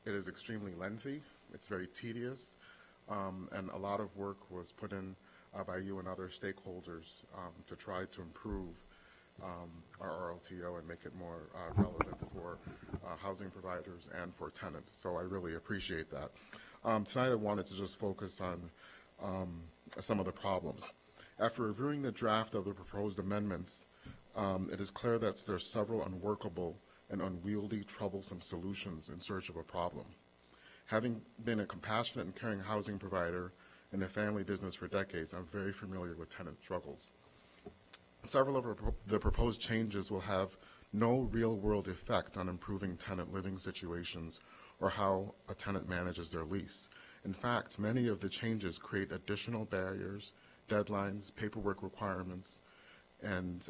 It is extremely lengthy, it's very tedious, and a lot of work was put in by you and other stakeholders to try to improve our RLTO and make it more relevant for housing providers and for tenants. So I really appreciate that. Tonight I wanted to just focus on some of the problems. After reviewing the draft of the proposed amendments, it is clear that there are several unworkable and unwieldy, troublesome solutions in search of a problem. Having been a compassionate and caring housing provider in a family business for decades, I'm very familiar with tenant struggles. Several of the proposed changes will have no real-world effect on improving tenant living situations or how a tenant manages their lease. In fact, many of the changes create additional barriers, deadlines, paperwork requirements, and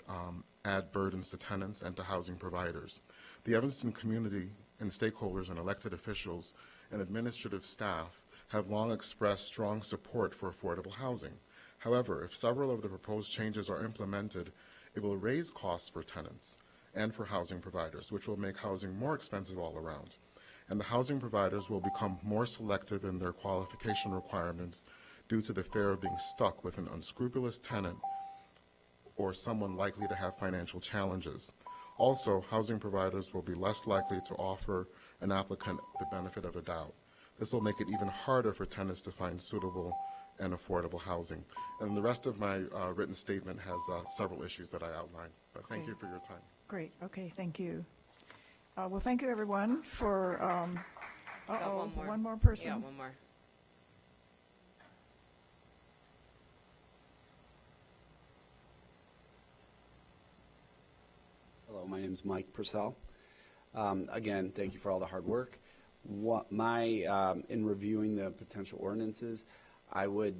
add burdens to tenants and to housing providers. The Evanston community and stakeholders and elected officials and administrative staff have long expressed strong support for affordable housing. However, if several of the proposed changes are implemented, it will raise costs for tenants and for housing providers, which will make housing more expensive all around. And the housing providers will become more selective in their qualification requirements due to the fear of being stuck with an unscrupulous tenant or someone likely to have financial challenges. Also, housing providers will be less likely to offer an applicant the benefit of a doubt. This will make it even harder for tenants to find suitable and affordable housing. And the rest of my written statement has several issues that I outlined. But thank you for your time. Great. Okay, thank you. Well, thank you, everyone, for, one more person. Yeah, one more. Hello, my name is Mike Purcell. Again, thank you for all the hard work. In reviewing the potential ordinances, I would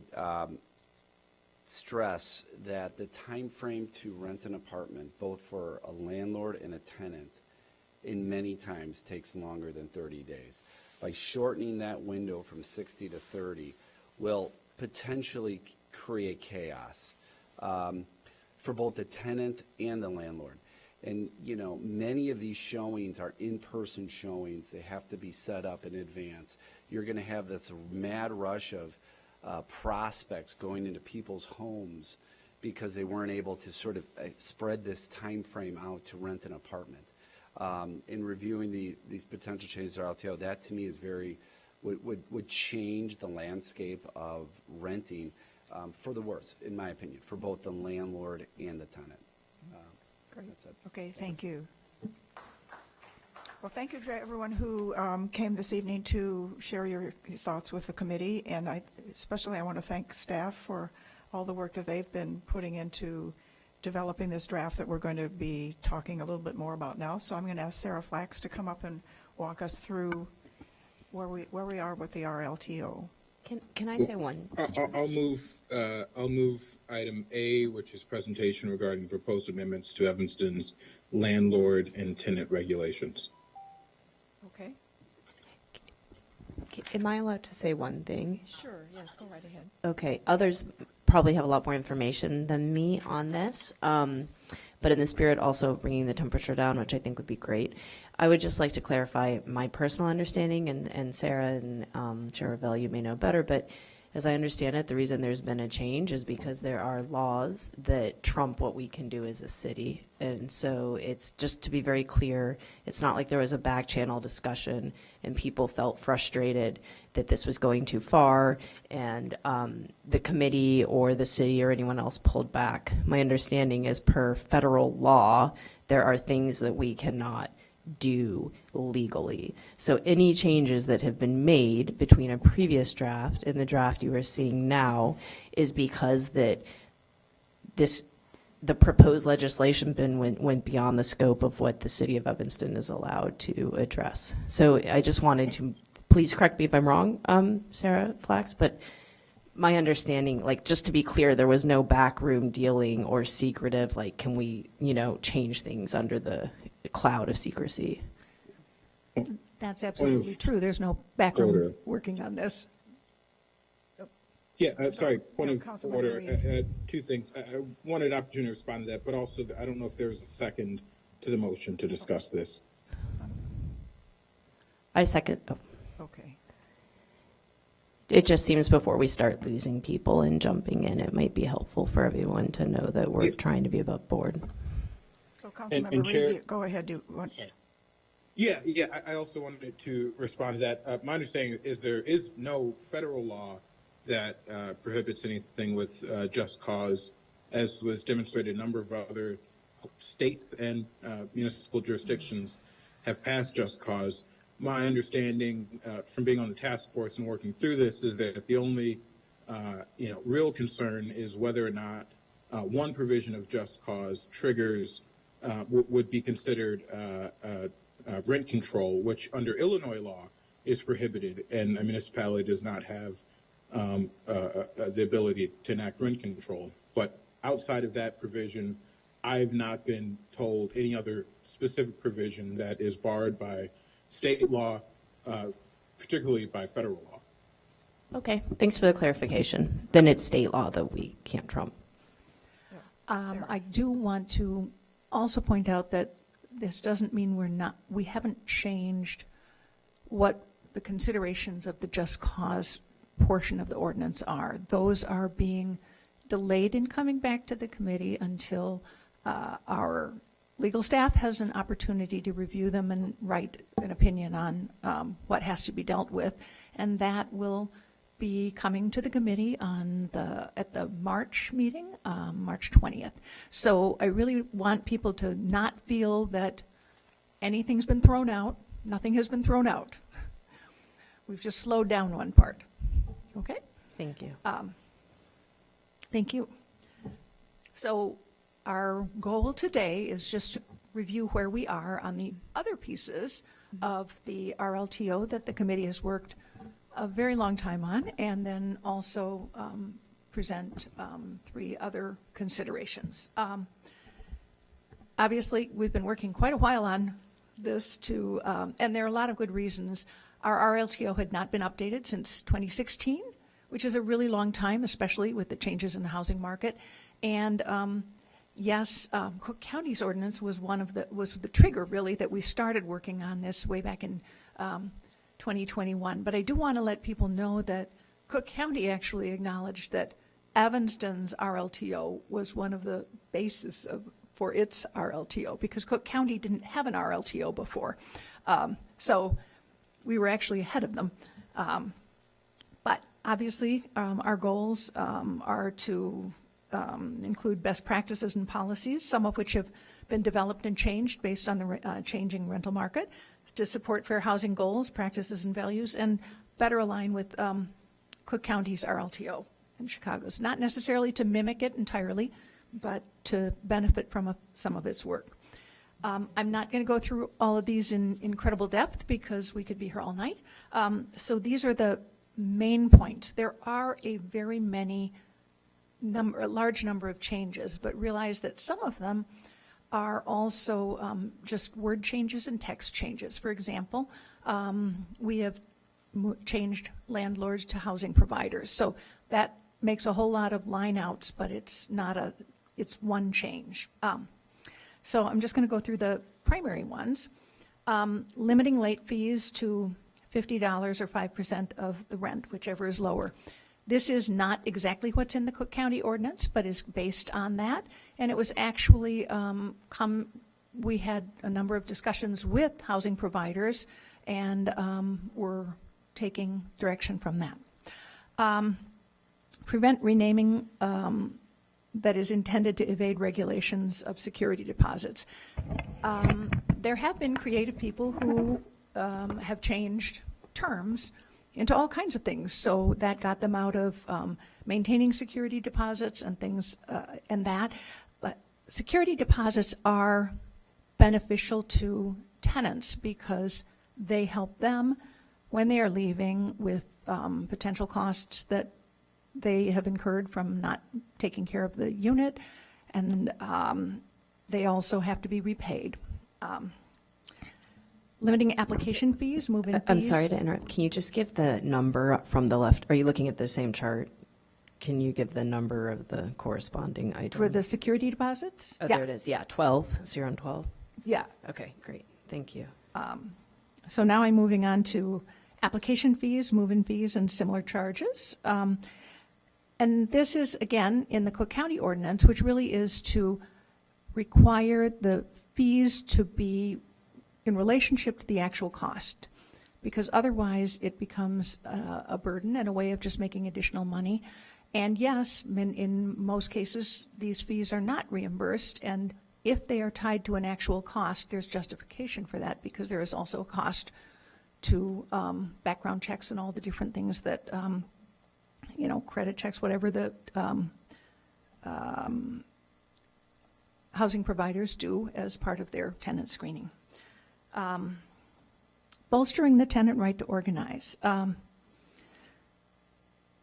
stress that the time frame to rent an apartment, both for a landlord and a tenant, and many times takes longer than 30 days. By shortening that window from 60 to 30 will potentially create chaos for both the tenant and the landlord. And, you know, many of these showings are in-person showings. They have to be set up in advance. You're going to have this mad rush of prospects going into people's homes because they weren't able to sort of spread this time frame out to rent an apartment. In reviewing these potential changes to RLTO, that to me is would change the landscape of renting for the worse, in my opinion, for both the landlord and the tenant. Great. That's it. Okay, Thanks. thank you. Well, thank you to everyone who came this evening to share your thoughts with the committee, and especially I want to thank staff for all the work that they've been putting into developing this draft that we're going to be talking a little bit more about now. So I'm going to ask Sarah Flax to come up and walk us through where we are with the RLTO. Can I say one? I'll move item A, which is presentation regarding proposed amendments to Evanston's landlord and tenant regulations. Okay. Am I allowed to say one thing? Sure, yes, go right ahead. Okay, others probably have a lot more information than me on this, but in the spirit also of bringing the temperature down, which I think would be great, I would just like to clarify my personal understanding, and Sarah and Chair Ravel, you may know better, but as I understand it, the reason there's been a change is because there are laws that trump what we can do as a city. And so it's just to be very clear, it's not like there was a back channel discussion and people felt frustrated that this was going too far and the committee or the city or anyone else pulled back. My understanding is per federal law, there are things that we cannot do legally. So any changes that have been made between a previous draft and the draft you are seeing now is because that the proposed legislation went beyond the scope of what the city of Evanston is allowed to address. So I just wanted to, please correct me if I'm wrong, Sarah Flax, but my understanding, like, just to be clear, there was no backroom dealing or secretive, like, can we, change things under the cloud of secrecy? That's absolutely true. There's no backroom Order. working on this. Yeah, sorry, point of Councilman order. Lee. Two things. I wanted an opportunity to respond to that, but also I don't know if there's a second to the motion to discuss this. I second. Okay. It just seems before we start losing people and jumping in, it might be helpful for everyone to know that we're trying to be above board. So Councilmember and Chair- Reed, go ahead. Yeah, I also wanted to respond to that. My understanding is there is no federal law that prohibits anything with just cause, as was demonstrated. A number of other states and municipal jurisdictions have passed just cause. My understanding from being on the task force and working through this is that the only real concern is whether or not one provision of just cause triggers would be considered rent control, which under Illinois law is prohibited, and a municipality does not have the ability to enact rent control. But outside of that provision, I've not been told any other specific provision that is barred by state law, particularly by federal law. Okay, thanks for the clarification. Then it's state law that we can't trump. I do want to also point out that this doesn't mean we haven't changed what the considerations of the just cause portion of the ordinance are. Those are being delayed in coming back to the committee until our legal staff has an opportunity to review them and write an opinion on what has to be dealt with. And that will be coming to the committee at the March meeting, March 20th. So I really want people to not feel that anything's been thrown out. Nothing has been thrown out. We've just slowed down one part. Okay? Thank you. Thank you. So our goal today is just to review where we are on the other pieces of the RLTO that the committee has worked a very long time on, and then also present 3 other considerations. Obviously, we've been working quite a while on this to, and there are a lot of good reasons. Our RLTO had not been updated since 2016, which is a really long time, especially with the changes in the housing market. And yes, Cook County's ordinance was was the trigger, really, that we started working on this way back in 2021. But I do want to let people know that Cook County actually acknowledged that Evanston's RLTO was one of the basis for its RLTO, because Cook County didn't have an RLTO before. So we were actually ahead of them. But obviously, our goals are to include best practices and policies, some of which have been developed and changed based on the changing rental market, to support fair housing goals, practices, and values, and better align with Cook County's RLTO in Chicago's. Not necessarily to mimic it entirely, but to benefit from some of its work. I'm not going to go through all of these in incredible depth because we could be here all night. So these are the main points. There are a large number of changes, but realize that some of them are also just word changes and text changes. For example, we have changed landlords to housing providers. So that makes a whole lot of line outs, but it's one change. So I'm just going to go through the primary ones. Limiting late fees to $50 or 5% of the rent, whichever is lower. This is not exactly what's in the Cook County ordinance, but is based on that. And it was actually we had a number of discussions with housing providers, and we're taking direction from that. Prevent renaming that is intended to evade regulations of security deposits. There have been creative people who have changed terms into all kinds of things. So that got them out of maintaining security deposits and things and that. But security deposits are beneficial to tenants because they help them when they are leaving with potential costs that they have incurred from not taking care of the unit, and they also have to be repaid. Limiting application fees, move-in fees. I'm sorry to interrupt. Can you just give the number from the left? Are you looking at the same chart? Can you give the number of the corresponding item? For the security deposits? Oh, there it is. Yeah, 12, 0 and 12. Yeah. Okay, great. Thank you. So now I'm moving on to application fees, move-in fees, and similar charges. And this is, again, in the Cook County ordinance, which really is to require the fees to be in relationship to the actual cost, because otherwise it becomes a burden and a way of just making additional money. And yes, in most cases, these fees are not reimbursed, and if they are tied to an actual cost, there's justification for that, because there is also a cost to background checks and all the different things that credit checks, whatever the housing providers do as part of their tenant screening. Bolstering the tenant right to organize.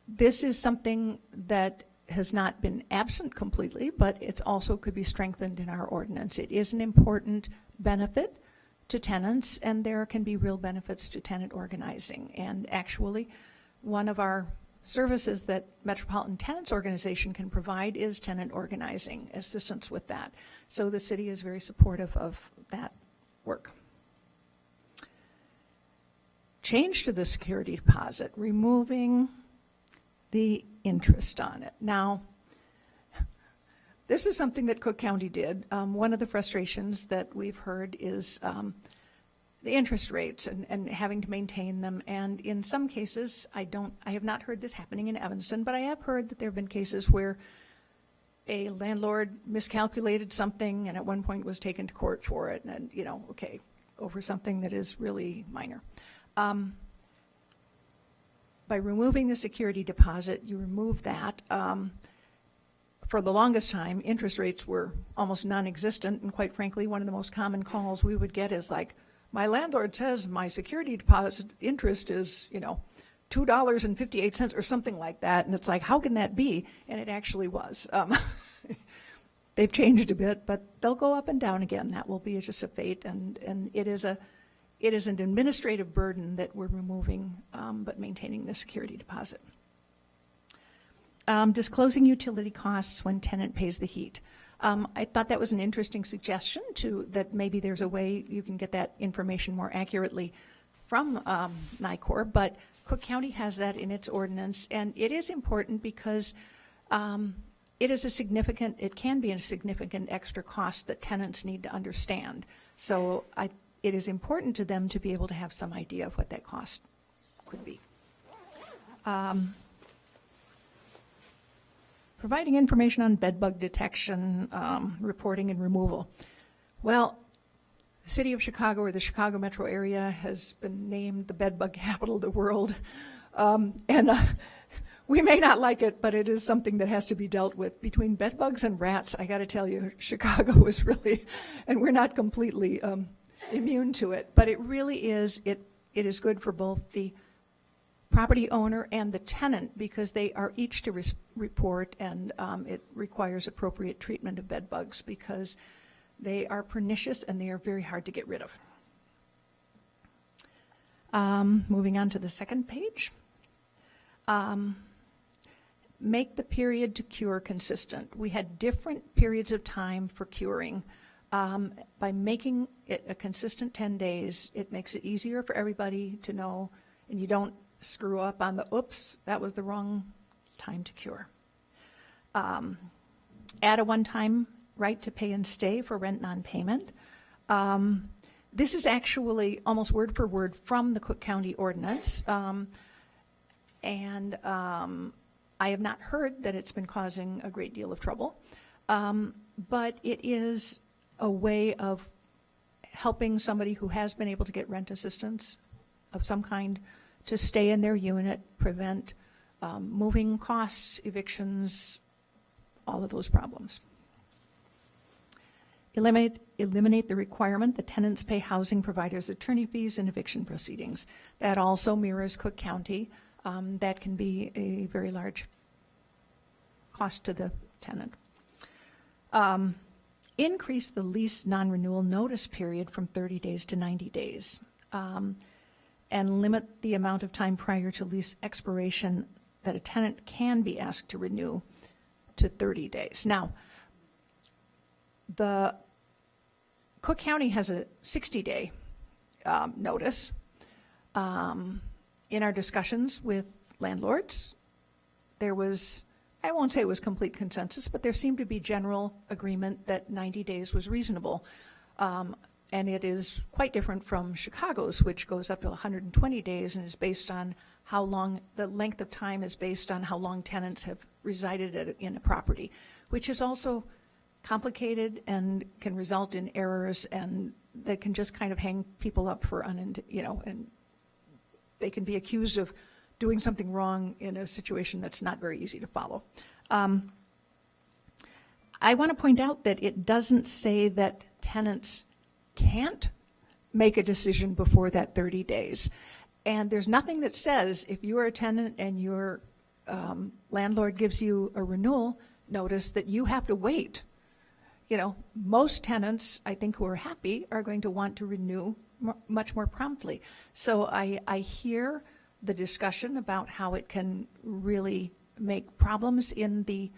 This is something that has not been absent completely, but it also could be strengthened in our ordinance. It is an important benefit to tenants, and there can be real benefits to tenant organizing. And actually, one of our services that Metropolitan Tenants Organization can provide is tenant organizing, assistance with that. So the city is very supportive of that work. Change to the security deposit, removing the interest on it. Now, this is something that Cook County did. One of the frustrations that we've heard is the interest rates and having to maintain them. And in some cases, I have not heard this happening in Evanston, but I have heard that there have been cases where a landlord miscalculated something and at one point was taken to court for it, and over something that is really minor. By removing the security deposit, you remove that. For the longest time, interest rates were almost non-existent, and quite frankly, one of the most common calls we would get is like, my landlord says my security deposit interest is, $2.58 or something like that, and it's like, how can that be? And it actually was. they've changed a bit, but they'll go up and down again. That will be just a fate, and it is an administrative burden that we're removing, but maintaining the security deposit. Disclosing utility costs when tenant pays the heat. I thought that was an interesting suggestion that maybe there's a way you can get that information more accurately from NICOR, but Cook County has that in its ordinance, and it is important because it can be a significant extra cost that tenants need to understand. So it is important to them to be able to have some idea of what that cost could be. Providing information on bedbug detection, reporting, and removal. Well, the city of Chicago, or the Chicago metro area, has been named the bedbug capital of the world. We may not like it, but it is something that has to be dealt with. Between bedbugs and rats, I got to tell you, Chicago is really, and we're not completely immune to it, but it really is, it is good for both the property owner and the tenant, because they are each to report, and it requires appropriate treatment of bed bugs because they are pernicious and they are very hard to get rid of. Moving on to the second page. Make the period to cure consistent. We had different periods of time for curing. By making it a consistent 10 days, it makes it easier for everybody to know, and you don't screw up on the, oops, that was the wrong time to cure. Add a one-time right to pay and stay for rent non-payment. This is actually almost word for word from the Cook County ordinance. I have not heard that it's been causing a great deal of trouble. But it is a way of helping somebody who has been able to get rent assistance of some kind to stay in their unit, prevent moving costs, evictions, all of those problems. Eliminate the requirement that tenants pay housing providers attorney fees in eviction proceedings. That also mirrors Cook County. That can be a very large cost to the tenant. Increase the lease non-renewal notice period from 30 days to 90 days. And limit the amount of time prior to lease expiration that a tenant can be asked to renew to 30 days. Now, the Cook County has a 60-day notice. In our discussions with landlords, there was, I won't say it was complete consensus, but there seemed to be general agreement that 90 days was reasonable. And it is quite different from Chicago's, which goes up to 120 days and is based on how long, the length of time is based on how long tenants have resided in a property, which is also complicated and can result in errors, and that can just kind of hang people up for, and they can be accused of doing something wrong in a situation that's not very easy to follow. I want to point out that it doesn't say that tenants can't make a decision before that 30 days. And there's nothing that says if you are a tenant and your landlord gives you a renewal notice that you have to wait. Most tenants, I think, who are happy are going to want to renew much more promptly. So I hear the discussion about how it can really make problems in the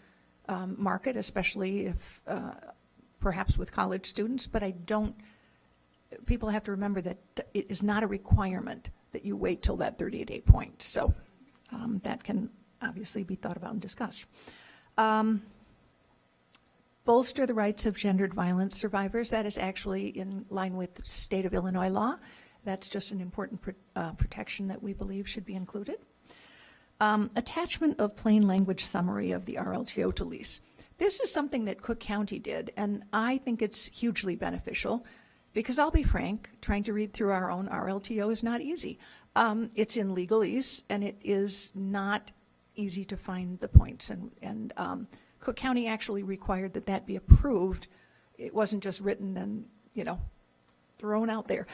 market, especially if perhaps with college students, but people have to remember that it is not a requirement that you wait till that 30-day point. So that can obviously be thought about and discussed. Bolster the rights of gendered violence survivors. That is actually in line with state of Illinois law. That's just an important protection that we believe should be included. Attachment of plain language summary of the RLTO to lease. This is something that Cook County did, and I think it's hugely beneficial because I'll be frank, trying to read through our own RLTO is not easy. It's in legalese, and it is not easy to find the points, and Cook County actually required that be approved. It wasn't just written and, thrown out there.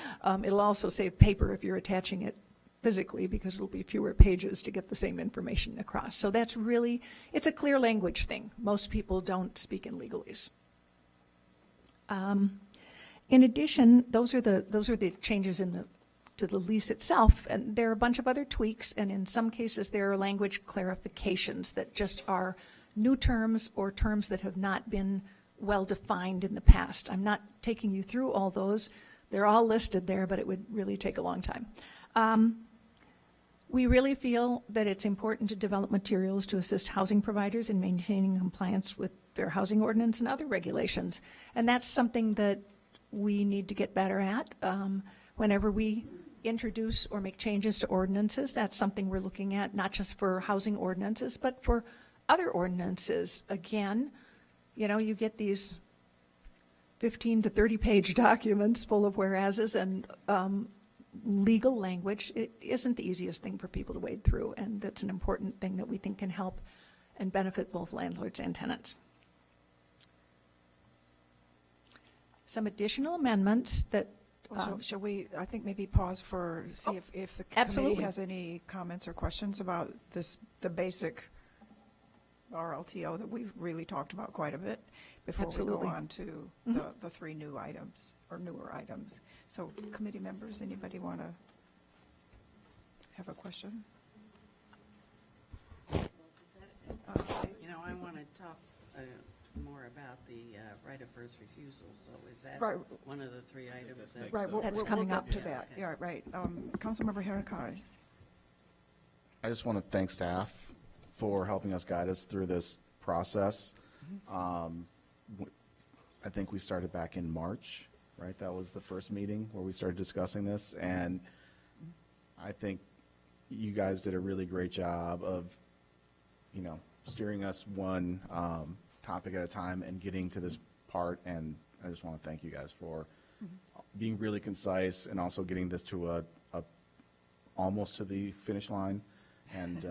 It'll also save paper if you're attaching it physically because it'll be fewer pages to get the same information across. So that's really, it's a clear language thing. Most people don't speak in legalese. In addition, those are the changes to the lease itself, and there are a bunch of other tweaks, and in some cases, there are language clarifications that just are new terms or terms that have not been well-defined in the past. I'm not taking you through all those. They're all listed there, but it would really take a long time. We really feel that it's important to develop materials to assist housing providers in maintaining compliance with fair housing ordinance and other regulations. And that's something that we need to get better at. Whenever we introduce or make changes to ordinances, that's something we're looking at, not just for housing ordinances, but for other ordinances. Again, you know, you get these 15 to 30-page documents full of whereases and legal language. It isn't the easiest thing for people to wade through, and that's an important thing that we think can help and benefit both landlords and tenants. Some additional amendments that Well, shall we, I think maybe pause for, see if the committee absolutely. has any comments or questions about this, the basic RLTO that we've really talked about quite a bit before we Absolutely. go on to the three new items, or newer items. So committee members, anybody want to have a question? You know, I want to talk more about the right of first refusal, so is that Right. one of the three items? Right, That's we'll coming get up. to that. Yeah, right. Councilmember Harikar. I just want to thank staff for helping us guide us through this process. I think we started back in March, right? That was the first meeting where we started discussing this, and I think you guys did a really great job of, you know, steering us one topic at a time and getting to this part, and I just want to thank you guys for being really concise and also getting this to a almost to the finish line, and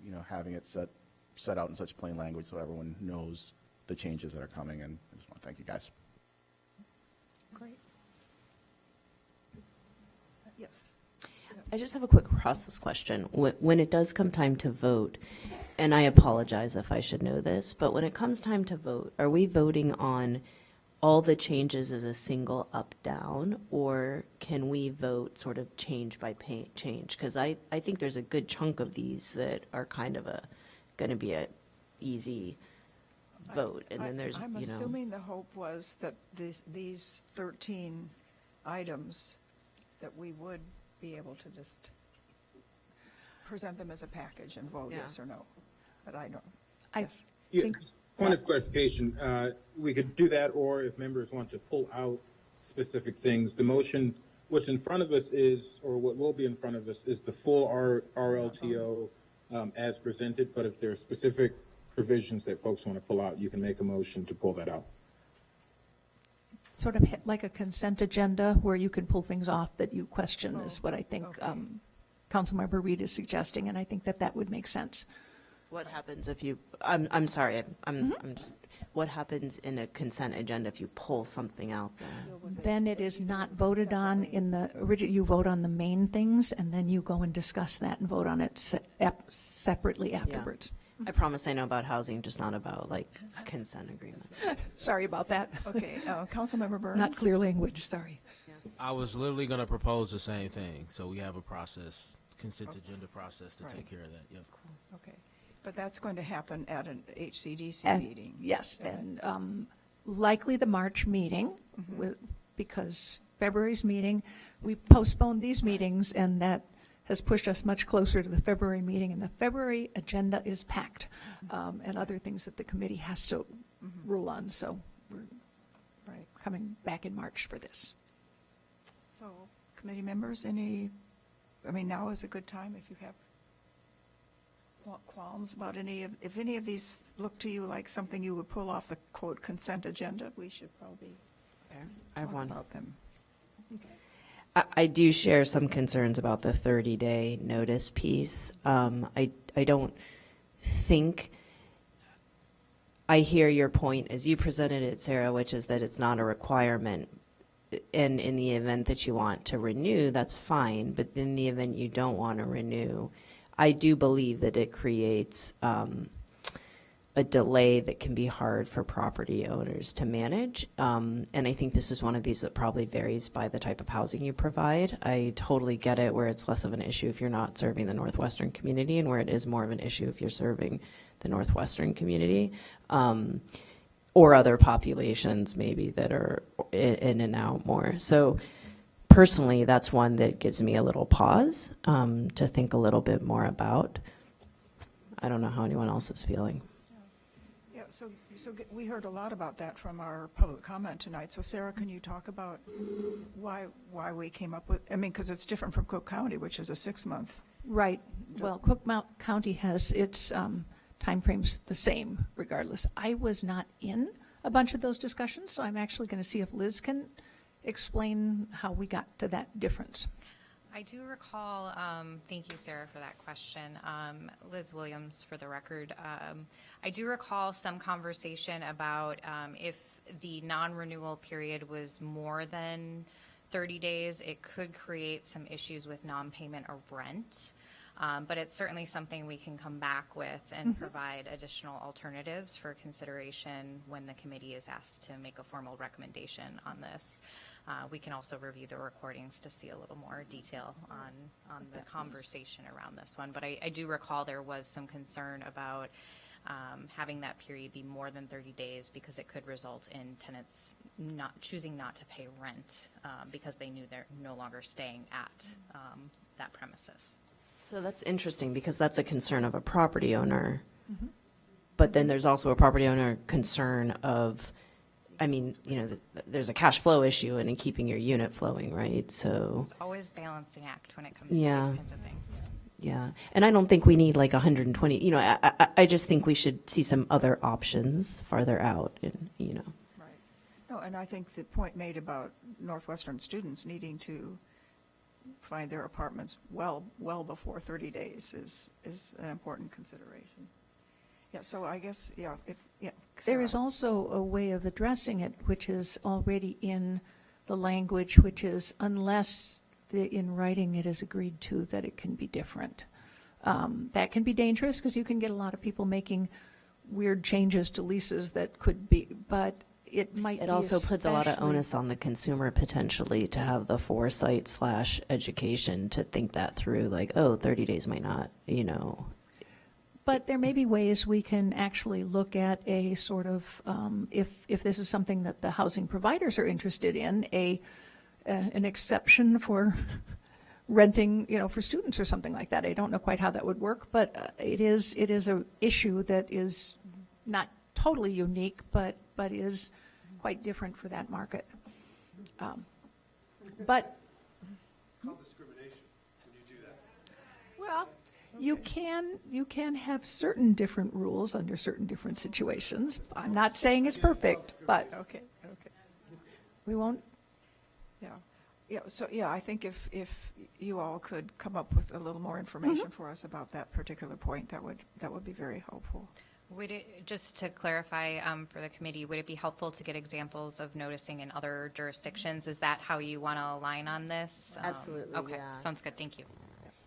you know, having it set out in such plain language so everyone knows the changes that are coming, and I just want to thank you guys. Great. Yes. I just have a quick process question. When it does come time to vote, and I apologize if I should know this, but when it comes time to vote, are we voting on all the changes as a single up-down, or can we vote sort of change by change? Because I think there's a good chunk of these that are kind of going to be a easy vote, and then there's, I'm assuming the hope was that these 13 items, that we would be able to just present them as a package and vote yes or no. But I don't. Yeah, point of clarification, we could do that, or if members want to pull out specific things, the motion, what's in front of us is, or what will be in front of us, is the full RLTO as presented, but if there are specific provisions that folks want to pull out, you can make a motion to pull that out. Sort of like a consent agenda where you can pull things off that you question is what I think Councilmember Reed is suggesting, and I think that would make sense. What happens if you, I'm sorry, I'm just, what happens in a consent agenda if you pull something out then? Then it is not voted on in the original, you vote on the main things, and then you go and discuss that and vote on it separately afterwards. I promise I know about housing, just not about like consent agreement. Sorry about that. Okay, Councilmember Burns? Not clear language, sorry. I was literally going to propose the same thing, so we have a process, consent agenda process to take care of that, yep. Okay, but that's going to happen at an HCDC And- meeting? Yes, and likely the March meeting, because February's meeting, we postponed these meetings, and that has pushed us much closer to the February meeting, and the February agenda is packed, and other things that the committee has to rule on, so we're coming back in March for this. So, committee members, now is a good time if you have qualms about if any of these look to you like something you would pull off the quote consent agenda, we should probably I have talk one. about them. I do share some concerns about the 30-day notice piece. I don't think, I hear your point as you presented it, Sarah, which is that it's not a requirement. And in the event that you want to renew, that's fine. But in the event you don't want to renew, I do believe that it creates a a delay that can be hard for property owners to manage. And I think this is one of these that probably varies by the type of housing you provide. I totally get it where it's less of an issue if you're not serving the Northwestern community, and where it is more of an issue if you're serving the Northwestern community, or other populations maybe that are in and out more. So personally, that's one that gives me a little pause to think a little bit more about. I don't know how anyone else is feeling. Yeah, so we heard a lot about that from our public comment tonight. So Sarah, can you talk about why we came up with, I mean, because it's different from Cook County, which is a 6-month. Right. Well, Cook County has its timeframes the same regardless. I was not in a bunch of those discussions, so I'm actually going to see if Liz can explain how we got to that difference. I do recall, thank you, Sarah, for that question. Liz Williams, for the record. I do recall some conversation about if the non-renewal period was more than 30 days, it could create some issues with non-payment of rent. But it's certainly something we can come back with and provide additional alternatives for consideration when the committee is asked to make a formal recommendation on this. We can also review the recordings to see a little more detail on the conversation around this one. But I do recall there was some concern about having that period be more than 30 days because it could result in tenants choosing not to pay rent because they knew they're no longer staying at that premises. So that's interesting because that's a concern of a property owner. But then there's also a property owner concern of, I mean, you know, there's a cash flow issue and in keeping your unit flowing, right? So It's always a balancing act when it comes to Yeah. these kinds of things. yeah, and I don't think we need like 120. You know, I just think we should see some other options farther out. And you know, No, and I think the point made about Northwestern students needing to find their apartments well before 30 days is an important consideration. Yeah, so I guess, There Sarah. is also a way of addressing it, which is already in the language, which is unless in writing it is agreed to that it can be different. That can be dangerous because you can get a lot of people making weird changes to leases that could be, but it might be it also puts a lot of especially- onus on the consumer potentially to have the foresight / education to think that through. Like, oh, 30 days might not, you know. But there may be ways we can actually look at a sort of, if this is something that the housing providers are interested in, an exception for renting, you know, for students or something like that. I don't know quite how that would work, but it is a issue that is not totally unique, but is quite different for that market. But It's called discrimination when you do that. well, you can have certain different rules under certain different situations. I'm not saying it's perfect, but Okay. we won't. Yeah, I think if you all could come up with a little more information for us about that particular point, that would be very helpful. Would it, just to clarify for the committee, would it be helpful to get examples of noticing in other jurisdictions? Is that how you want to align on this? Absolutely, Okay, yeah. sounds good, thank you.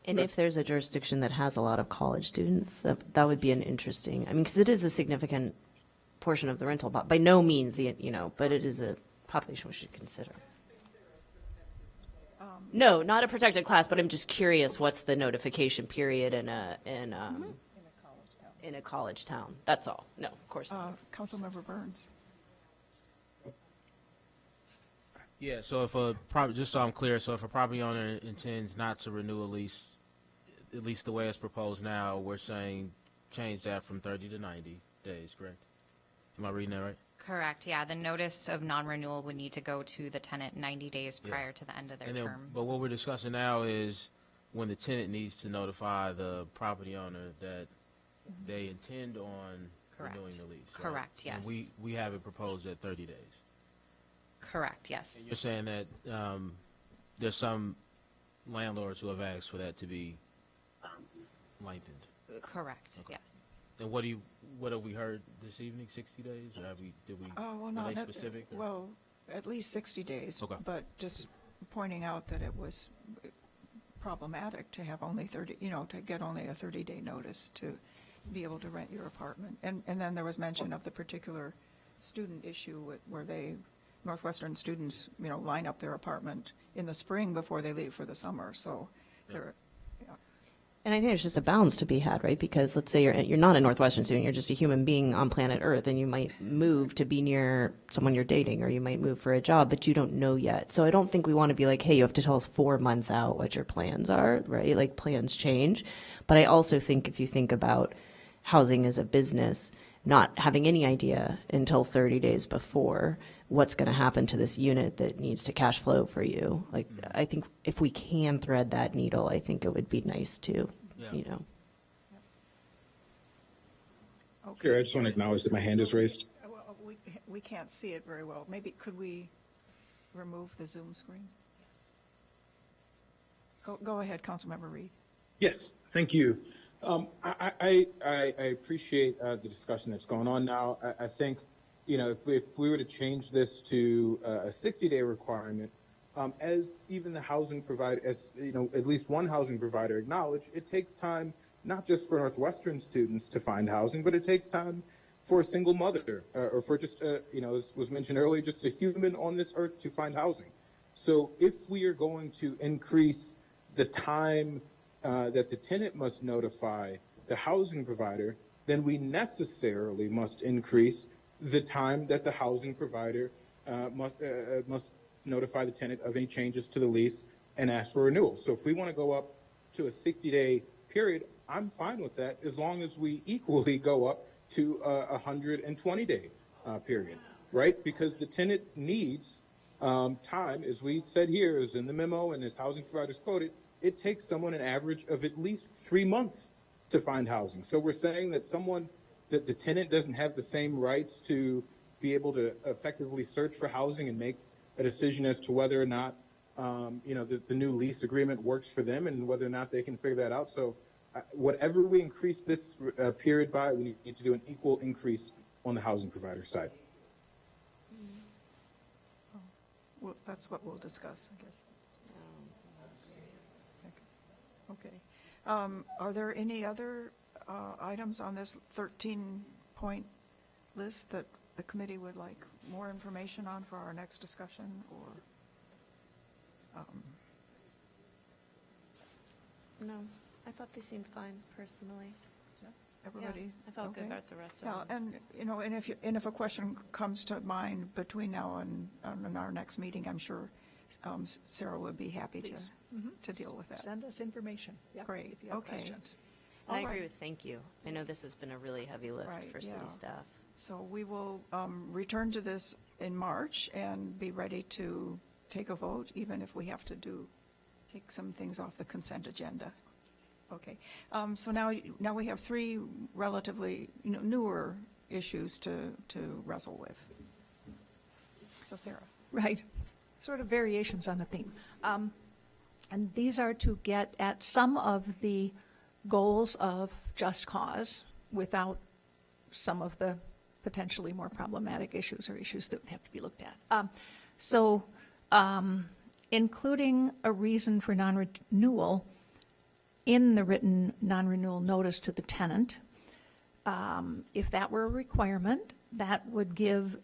And if there's a jurisdiction that has a lot of college students, that would be an interesting, I mean, because it is a significant portion of the rental, but by no means but it is a population we should consider. No, not a protected class, but I'm just curious, what's the notification period in a college town? That's all. No, of course not. Councilmember Burns. Yeah, so just so I'm clear, so if a property owner intends not to renew a lease, at least the way it's proposed now, we're saying change that from 30 to 90 days, correct? Am I reading that right? Correct, yeah, the notice of non-renewal would need to go to the tenant 90 days prior to the end of their And then, term. but what we're discussing now is when the tenant needs to notify the property owner that they intend on Correct. renewing the lease. right? Correct, And yes. we have it proposed at 30 days. Correct, yes. You're saying that there's some landlords who have asked for that to be lengthened. Correct, yes. And what have we heard this evening? 60 days, or did we? Well, no, are they that- specific? or- Well, at least 60 days. Okay. But just pointing out that it was problematic to have only 30, to get only a 30-day notice to be able to rent your apartment. And then there was mention of the particular student issue where Northwestern students, line up their apartment in the spring before they leave for the summer, so they're, And I think there's just a balance to be had, right? Because let's say you're not a Northwestern student, you're just a human being on planet Earth, and you might move to be near someone you're dating, or you might move for a job, but you don't know yet. So I don't think we want to be like, hey, you have to tell us 4 months out what your plans are, right? Like, plans change. But I also think if you think about housing as a business, not having any idea until 30 days before what's going to happen to this unit that needs to cash flow for you. Like, I think if we can thread that needle, I think it would be nice to, Here, I just want to acknowledge that my hand is raised. well, we can't see it very well. Maybe could we remove the Zoom screen? Yes. Go ahead, Councilmember Reed. Yes, thank you. I appreciate the discussion that's going on now. I think, if we were to change this to a 60-day requirement, as even the housing provider, at least one housing provider acknowledged, it takes time not just for Northwestern students to find housing, but it takes time for a single mother or for just, as was mentioned earlier, just a human on this earth to find housing. So if we are going to increase the time that the tenant must notify the housing provider, then we necessarily must increase the time that the housing provider must notify the tenant of any changes to the lease and ask for renewal. So if we want to go up to a 60-day period, I'm fine with that as long as we equally go up to a 120-day period, right? Because the tenant needs time, as we said here, is in the memo and as housing providers quoted, it takes someone an average of at least 3 months to find housing. So we're saying that that the tenant doesn't have the same rights to be able to effectively search for housing and make a decision as to whether or not, the new lease agreement works for them and whether or not they can figure that out. So whatever we increase this period by, we need to do an equal increase on the housing provider side. Well, that's what we'll discuss, I guess. Okay. Are there any other items on this 13-point list that the committee would like more information on for our next discussion, or? No, I thought they seemed fine personally. Everybody? Yeah, I felt good Okay. about the rest Yeah, of them. and if a question comes to mind between now and our next meeting, I'm sure Sarah would be happy Please. to deal with that. Send us information. Yeah, Great, if you have okay. questions. And I All agree right. with thank you. I know this has been a really heavy lift Right, for city yeah. staff. So we will return to this in March and be ready to take a vote, even if we have to take some things off the consent agenda. Okay, so now we have 3 relatively newer issues to wrestle with. So Sarah. Right, sort of variations on the theme. And these are to get at some of the goals of just cause without some of the potentially more problematic issues or issues that have to be looked at. Including a reason for non-renewal in the written non-renewal notice to the tenant. If that were a requirement, that would give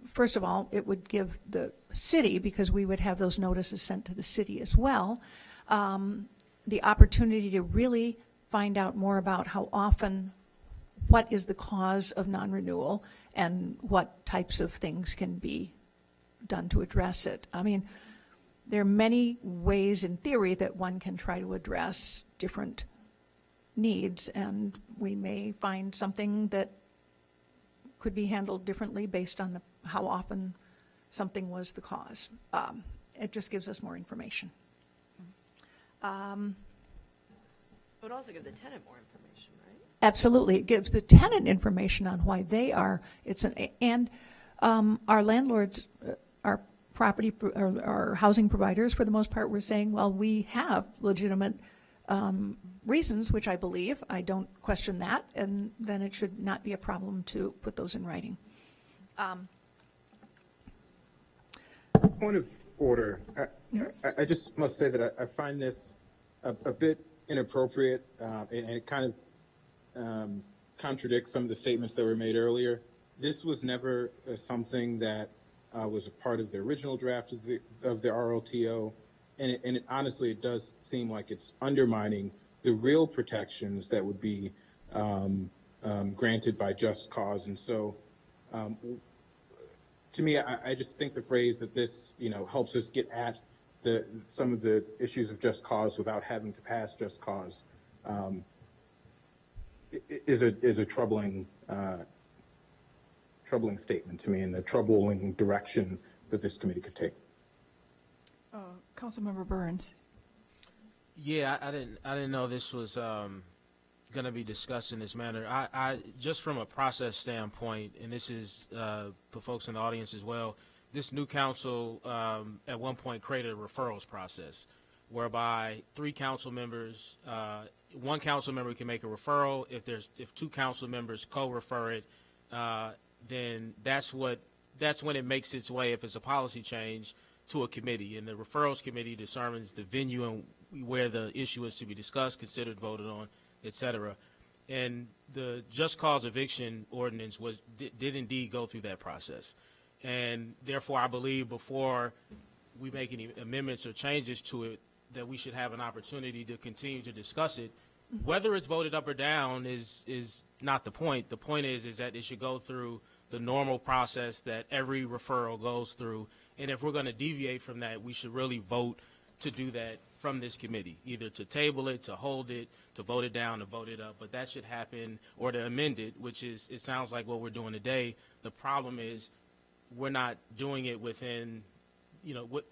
first of all, it would give the city, because we would have those notices sent to the city as well, the opportunity to really find out more about how often, what is the cause of non-renewal, and what types of things can be done to address it. I mean, there are many ways in theory that one can try to address different needs, and we may find something that could be handled differently based on how often something was the cause. It just gives us more information. It would also give the tenant more information, right? Absolutely, it gives the tenant information on why they are. And our landlords, our property, our housing providers, for the most part, were saying, well, we have legitimate reasons, which I believe. I don't question that, and then it should not be a problem to put those in writing. Point of order. I just must say that I find this a bit inappropriate, and it kind of contradicts some of the statements that were made earlier. This was never something that was a part of the original draft of the RLTO, and it honestly, it does seem like it's undermining the real protections that would be granted by just cause. And so, to me, I just think the phrase that this, helps us get at some of the issues of just cause without having to pass just cause is a troubling statement to me, and a troubling direction that this committee could take. Councilmember Burns. Yeah, I didn't know this was going to be discussed in this manner. I just from a process standpoint, and this is for folks in the audience as well, this new council at one point created a referrals process whereby 3 council members, 1 council member can make a referral. If 2 council members co-refer it, then that's when it makes its way, if it's a policy change, to a committee, and the referrals committee determines the venue and where the issue is to be discussed, considered, voted on, etc. And the just cause eviction ordinance did indeed go through that process, and therefore I believe before we make any amendments or changes to it, that we should have an opportunity to continue to discuss it. Whether it's voted up or down is not the point. The point is that it should go through the normal process that every referral goes through. And if we're going to deviate from that, we should really vote to do that from this committee, either to table it, to hold it, to vote it down, to vote it up. But that should happen, or to amend it, which is, it sounds like what we're doing today. The problem is we're not doing it within,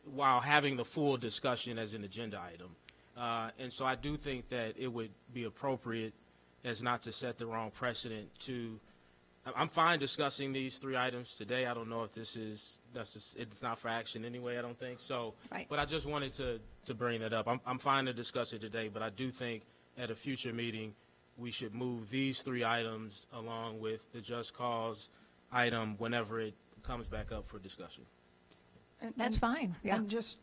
while having the full discussion as an agenda item. And so I do think that it would be appropriate, as not to set the wrong precedent, I'm fine discussing these 3 items today. I don't know if it's not for action anyway, I don't think so. Right. But I just wanted to bring that up. I'm fine to discuss it today, but I do think at a future meeting, we should move these 3 items along with the just cause item whenever it comes back up for discussion. That's fine, yeah. And just,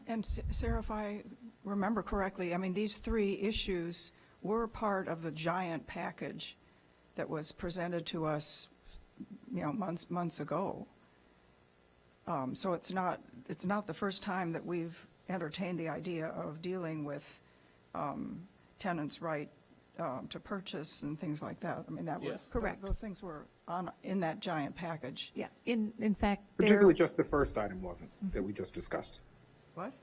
and Sarah, if I remember correctly, I mean, these 3 issues were part of the giant package that was presented to us, months ago. So it's not the first time that we've entertained the idea of dealing with tenants' right to purchase and things like that. I mean, that was correct. Those things were in that giant package. Yeah. In fact, Particularly just the first item wasn't, that we just discussed. What?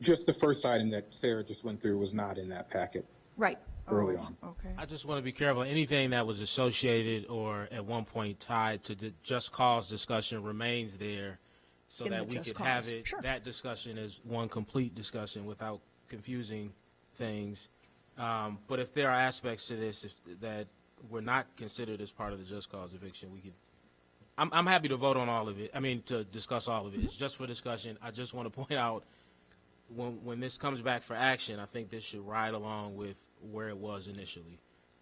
Just the first item that Sarah just went through was not in that packet. Right. Early on. Okay. I just want to be careful. Anything that was associated or at one point tied to the just cause discussion remains there, so In that the we just could have cause. it, Sure. that discussion is one complete discussion without confusing things. But if there are aspects to this that were not considered as part of the just cause eviction, we could, I'm happy to vote on all of it. I mean, to discuss all of it. It's just for discussion. I just want to point out, when this comes back for action, I think this should ride along with where it was initially.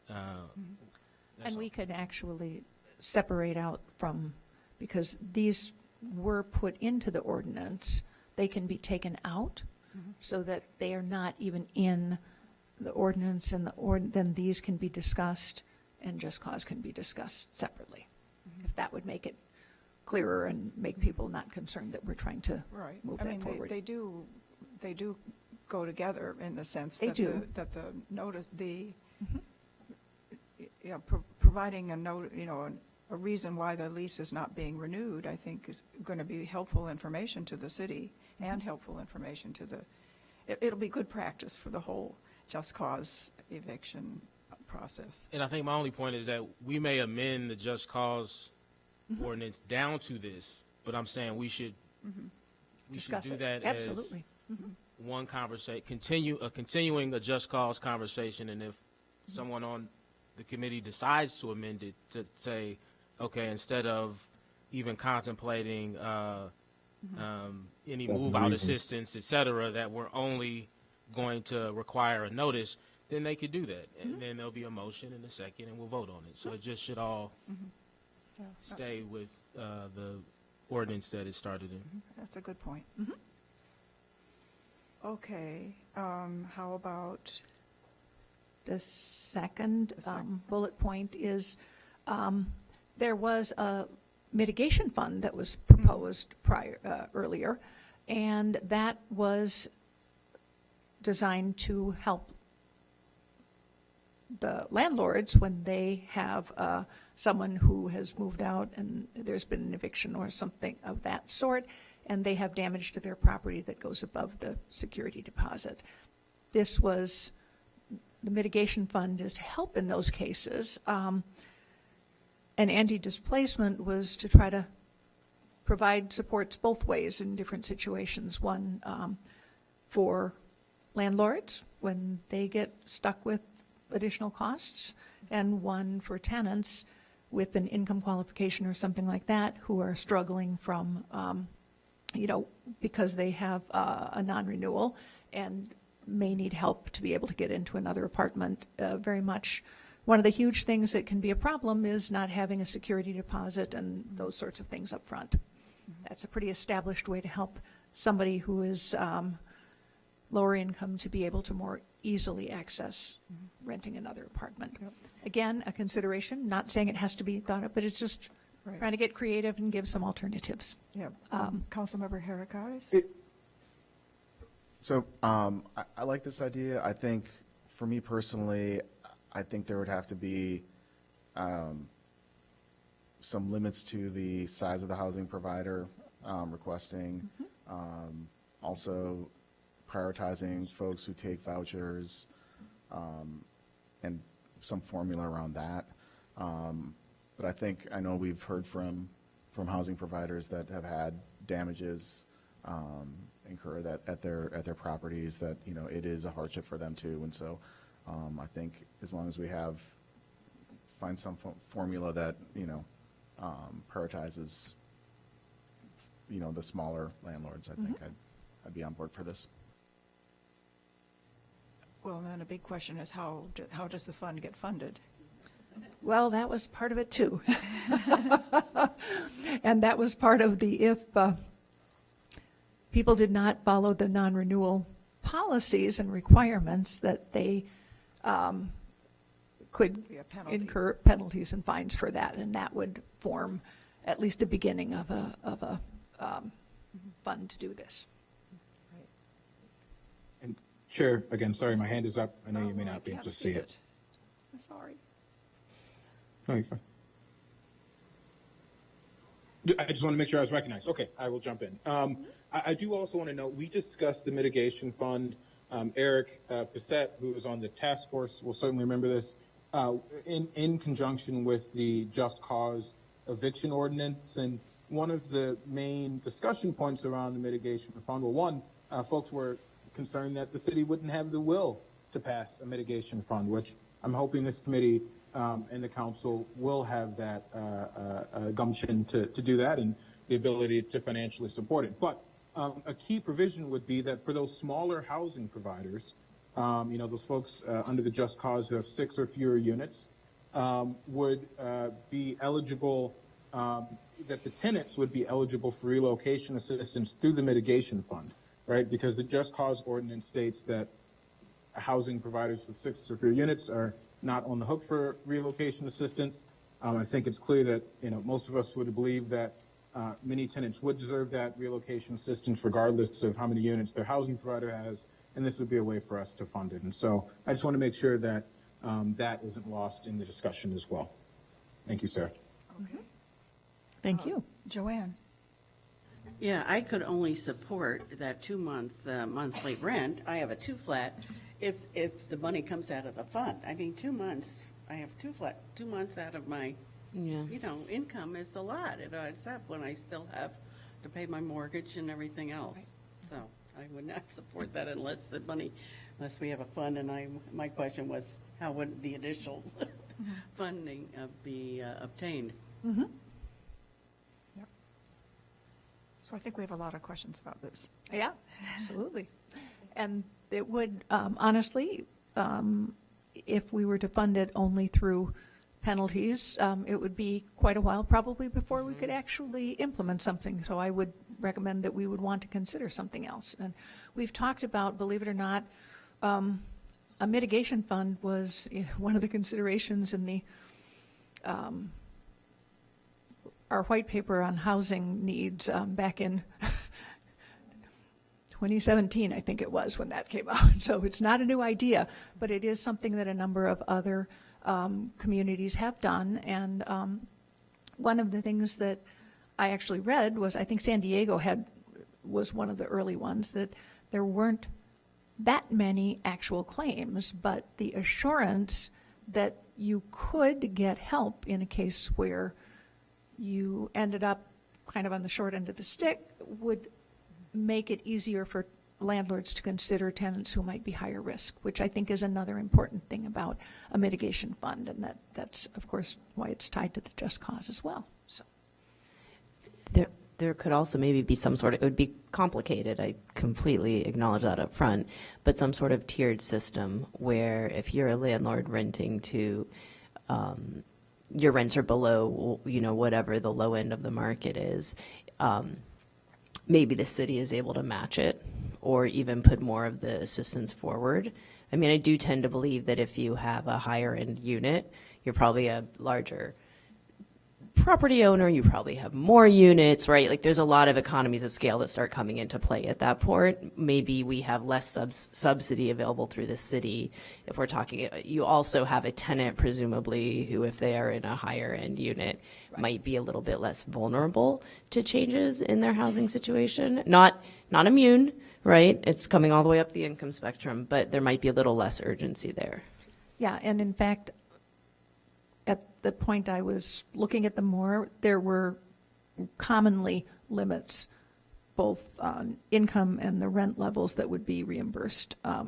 and we could actually separate out from, because these were put into the ordinance, they can be taken out so that they are not even in the ordinance, and then these can be discussed and just cause can be discussed separately. If that would make it clearer and make people not concerned that we're trying to Right. move I that mean, forward. they do go together in the sense They that do. that the notice, providing a note, a reason why the lease is not being renewed, I think is going to be helpful information to the city and helpful information to it'll be good practice for the whole just cause eviction process. And I think my only point is that we may amend the just cause ordinance down to this, but I'm saying we should Discuss do it. that Absolutely. as one conversation, continuing a just cause conversation, and if someone on the committee decides to amend it to say, okay, instead of even contemplating any move-out assistance, et cetera, that we're only going to require a notice, then they could do that. And then there'll be a motion and a second, and we'll vote on it. So it just should all stay with the ordinance that it started in. That's a good point. Okay, how about, The second bullet point is, there was a mitigation fund that was proposed earlier, and that was designed to help the landlords when they have someone who has moved out and there's been an eviction or something of that sort, and they have damage to their property that goes above the security deposit. The mitigation fund is to help in those cases. And anti-displacement was to try to provide supports both ways in different situations. One, for landlords when they get stuck with additional costs, and one for tenants with an income qualification or something like that who are struggling from, because they have a non-renewal and may need help to be able to get into another apartment. Very much one of the huge things that can be a problem is not having a security deposit and those sorts of things up front. That's a pretty established way to help somebody who is lower income to be able to more easily access renting another apartment. Again, a consideration, not saying it has to be thought of, but it's just trying to get creative and give some alternatives. yeah, Councilmember Heracles? So I like this idea. I think, for me personally, I think there would have to be some limits to the size of the housing provider requesting. Also prioritizing folks who take vouchers and some formula around that. But I know we've heard from housing providers that have had damages incur that at their properties, that it is a hardship for them too. And so I think as long as we find some formula that prioritizes the smaller landlords, I think I'd be on board for this. Well, then a big question is how does the fund get funded? Well, that was part of it too. And that was part of if people did not follow the non-renewal policies and requirements, that they could Be a penalty. incur penalties and fines for that, and that would form at least the beginning of a fund to do this. And Chair, again, sorry, my hand is up. I know you may not be able to see it. I'm sorry. No, you're fine. I just want to make sure I was recognized. Okay, I will jump in. I do also want to note, we discussed the mitigation fund. Eric Bissett, who is on the task force, will certainly remember this, in conjunction with the Just Cause eviction ordinance. And one of the main discussion points around the mitigation fund, well, one, folks were concerned that the city wouldn't have the will to pass a mitigation fund, which I'm hoping this committee and the council will have that gumption to do that and the ability to financially support it. But a key provision would be that for those smaller housing providers, those folks under the Just Cause who have 6 or fewer units, would be eligible, that the tenants would be eligible for relocation assistance through the mitigation fund, right? Because the Just Cause ordinance states that housing providers with 6 or fewer units are not on the hook for relocation assistance. I think it's clear that, most of us would believe that many tenants would deserve that relocation assistance regardless of how many units their housing provider has, and this would be a way for us to fund it. And so I just want to make sure that that isn't lost in the discussion as well. Thank you, Sarah. Okay. Thank you. Joanne? Yeah, I could only support that 2-month monthly rent. I have a 2-flat if the money comes out of the fund. I mean, 2 months, I have 2 months out of my, income is a lot. It adds up when I still have to pay my mortgage and everything else. So I would not support that unless we have a fund. And my question was, how would the additional funding be obtained? Mm-hmm. Yep. So I think we have a lot of questions about this. Yeah, absolutely. And it would, honestly, if we were to fund it only through penalties, it would be quite a while probably before we could actually implement something. So I would recommend that we would want to consider something else. And we've talked about, believe it or not, a mitigation fund was one of the considerations in the our white paper on housing needs back in 2017, I think it was, when that came out. So it's not a new idea, but it is something that a number of other communities have done. And one of the things that I actually read was, I think San Diego was one of the early ones, that there weren't that many actual claims, but the assurance that you could get help in a case where you ended up kind of on the short end of the stick would make it easier for landlords to consider tenants who might be higher risk, which I think is another important thing about a mitigation fund, and that's of course why it's tied to the just cause as well. So There could also maybe be some sort of, it would be complicated, I completely acknowledge that up front, but some sort of tiered system where if you're a landlord renting to, your rents are below, whatever the low end of the market is, maybe the city is able to match it or even put more of the assistance forward. I mean, I do tend to believe that if you have a higher end unit, you're probably a larger property owner, you probably have more units, right? Like there's a lot of economies of scale that start coming into play at that point. Maybe we have less subsidy available through the city. If we're talking, you also have a tenant presumably who, if they are in a higher end unit, might be a little bit less vulnerable to changes in their housing situation. Not immune, right? It's coming all the way up the income spectrum, but there might be a little less urgency there. yeah, and in fact, at the point I was looking at them more, there were commonly limits both on income and the rent levels that would be reimbursed. I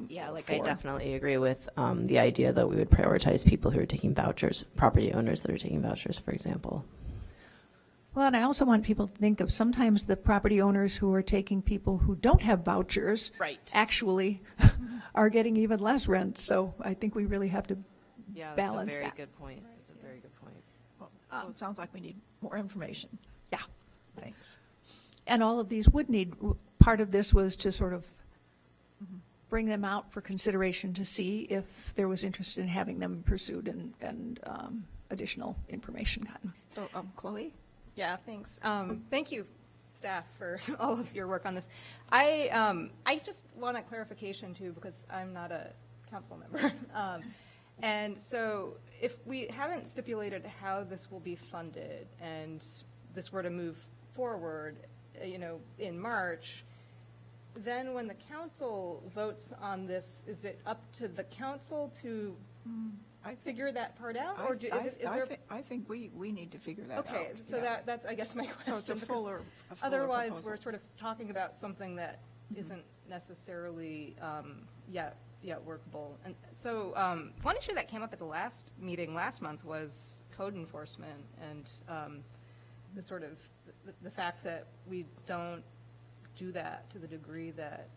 definitely agree with the idea that we would prioritize people who are taking vouchers, property owners that are taking vouchers, for example. Well, and I also want people to think of sometimes the property owners who are taking people who don't have vouchers actually are getting even less rent. So I think we really have to balance that's a very that. good point. That's a very good point. So it sounds like we need more information. Yeah. Thanks. And all of these would need, part of this was to sort of bring them out for consideration to see if there was interest in having them pursued and additional information gotten. So, Chloe? Yeah, thanks. Thank you, staff, for all of your work on this. I just want a clarification too, because I'm not a council member. And so if we haven't stipulated how this will be funded and this were to move forward, in March, then when the council votes on this, is it up to the council to figure that part out? Or is there? I think we need to figure that out. Okay, so yeah. that's, I guess, my question. So it's a because fuller otherwise, proposal. we're sort of talking about something that isn't necessarily yet workable. And so one issue that came up at the last meeting last month was code enforcement and the sort of the fact that we don't do that to the degree that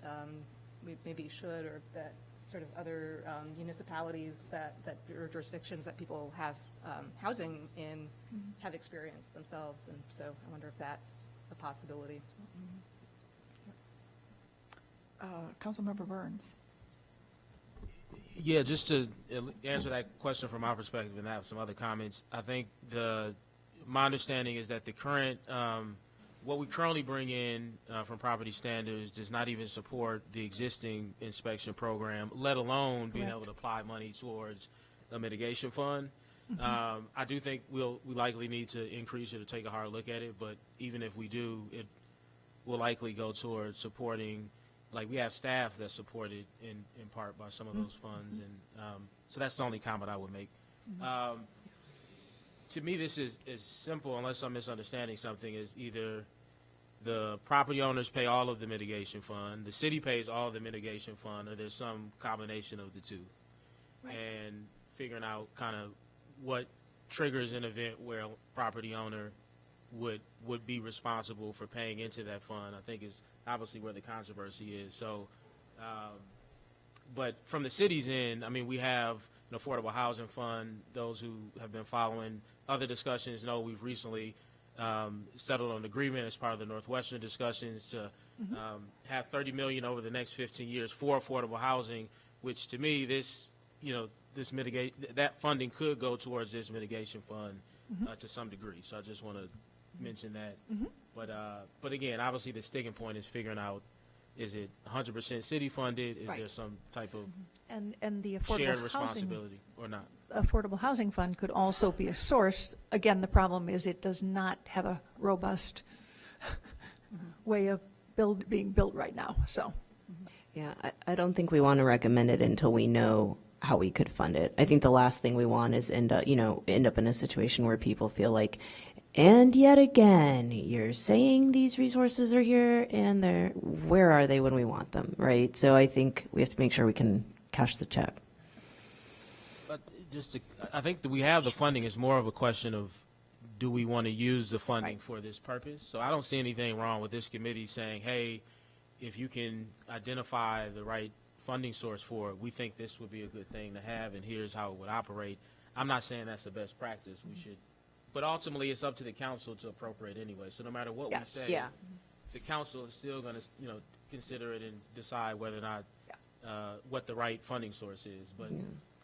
we maybe should, or that sort of other municipalities or jurisdictions that people have housing in have experienced themselves. And so I wonder if that's a possibility. Councilmember Burns. Yeah, just to answer that question from my perspective and have some other comments, I think my understanding is that the current, what we currently bring in from property standards does not even support the existing inspection program, let alone being able to apply money towards a mitigation fund. I do think we likely need to increase it or take a hard look at it, but even if we do, it will likely go towards supporting. Like, we have staff that's supported in part by some of those funds, and so that's the only comment I would make. To me, this is simple, unless I'm misunderstanding something, is either the property owners pay all of the mitigation fund, the city pays all of the mitigation fund, or there's some combination of the two. And figuring out kind of what triggers an event where a property owner would be responsible for paying into that fund, I think is obviously where the controversy is. So, but from the city's end, I mean, we have an affordable housing fund. Those who have been following other discussions know we've recently settled on an agreement as part of the Northwestern discussions to have $30 million over the next 15 years for affordable housing, which to me, this that funding could go towards this mitigation fund to some degree. So I just want to mention that. But again, obviously the sticking point is figuring out, is it 100% city funded? Is there some type of And the shared affordable housing, responsibility or not? affordable housing fund could also be a source. Again, the problem is it does not have a robust way of being built right now, so. Yeah, I don't think we want to recommend it until we know how we could fund it. I think the last thing we want is end up in a situation where people feel like, and yet again, you're saying these resources are here and where are they when we want them, right? So I think we have to make sure we can cash the check. But I think that we have the funding. Is more of a question of, do we want to use the funding for this purpose? So I don't see anything wrong with this committee saying, hey, if you can identify the right funding source for it, we think this would be a good thing to have, and here's how it would operate. I'm not saying that's the best practice. We should, but ultimately it's up to the council to appropriate anyway. So no matter what we say, the council is still going to, consider it and decide whether or not what the right funding source is. But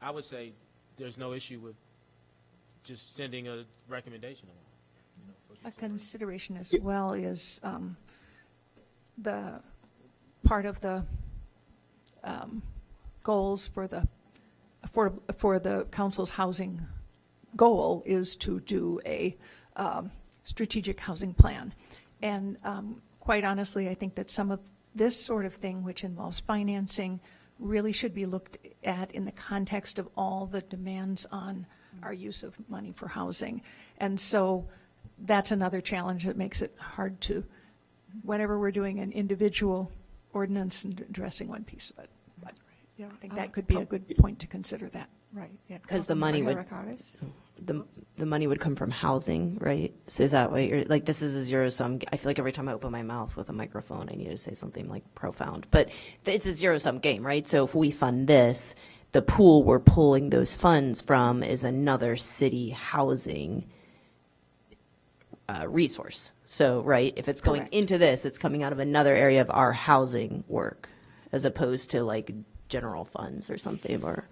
I would say there's no issue with just sending a recommendation along. A consideration as well is the part of the goals for the council's housing goal is to do a strategic housing plan. And quite honestly, I think that some of this sort of thing, which involves financing, really should be looked at in the context of all the demands on our use of money for housing. And so that's another challenge that makes it hard to, whenever we're doing an individual ordinance and addressing one piece of it. But I think that could be a good point to consider that. Right. Yeah. Because the money would, the money would come from housing, right? So is that what you're, like, this is a zero sum, I feel like every time I open my mouth with a microphone, I need to say something like profound, but it's a zero sum game, right? So if we fund this, the pool we're pulling those funds from is another city housing resource. So, right, if it's going into this, it's coming out of another area of our housing work, as opposed to like general funds or something, or.